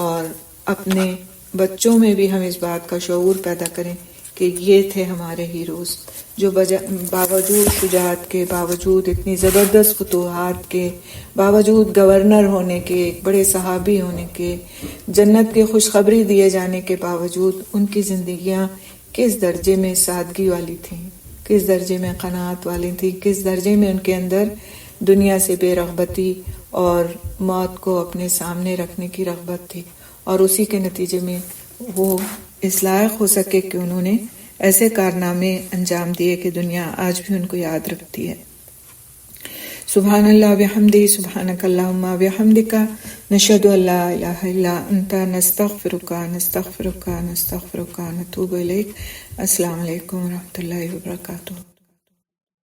Speaker 2: اور اپنے بچوں میں بھی ہم اس بات کا شعور پیدا کریں کہ یہ تھے ہمارے ہیروز، جو باوجود شجاعت کے، باوجود اتنی زبردست فتوحات کے، باوجود گورنر ہونے کے، ایک بڑے صحابی ہونے کے، جنت کی خوشخبری دیے جانے کے باوجود ان کی زندگیاں کس درجے میں سادگی والی تھیں، کس درجے میں قناعت والی تھی، کس درجے میں ان کے اندر دنیا سے بے رغبتی اور موت کو اپنے سامنے رکھنے کی رغبت تھی، اور اسی کے نتیجے میں وہ اس لائق ہو سکے کہ انہوں نے ایسے کارنامے انجام دیے کہ دنیا آج بھی ان کو یاد رکھتی ہے۔ سبحان اللہ بحمدہ، سبحانک اللہم بحمدک، نشہد ان لا الہ الا انت، نستغفرک نتوب الیک۔ السلام علیکم ورحمۃ اللہ وبرکاتہ۔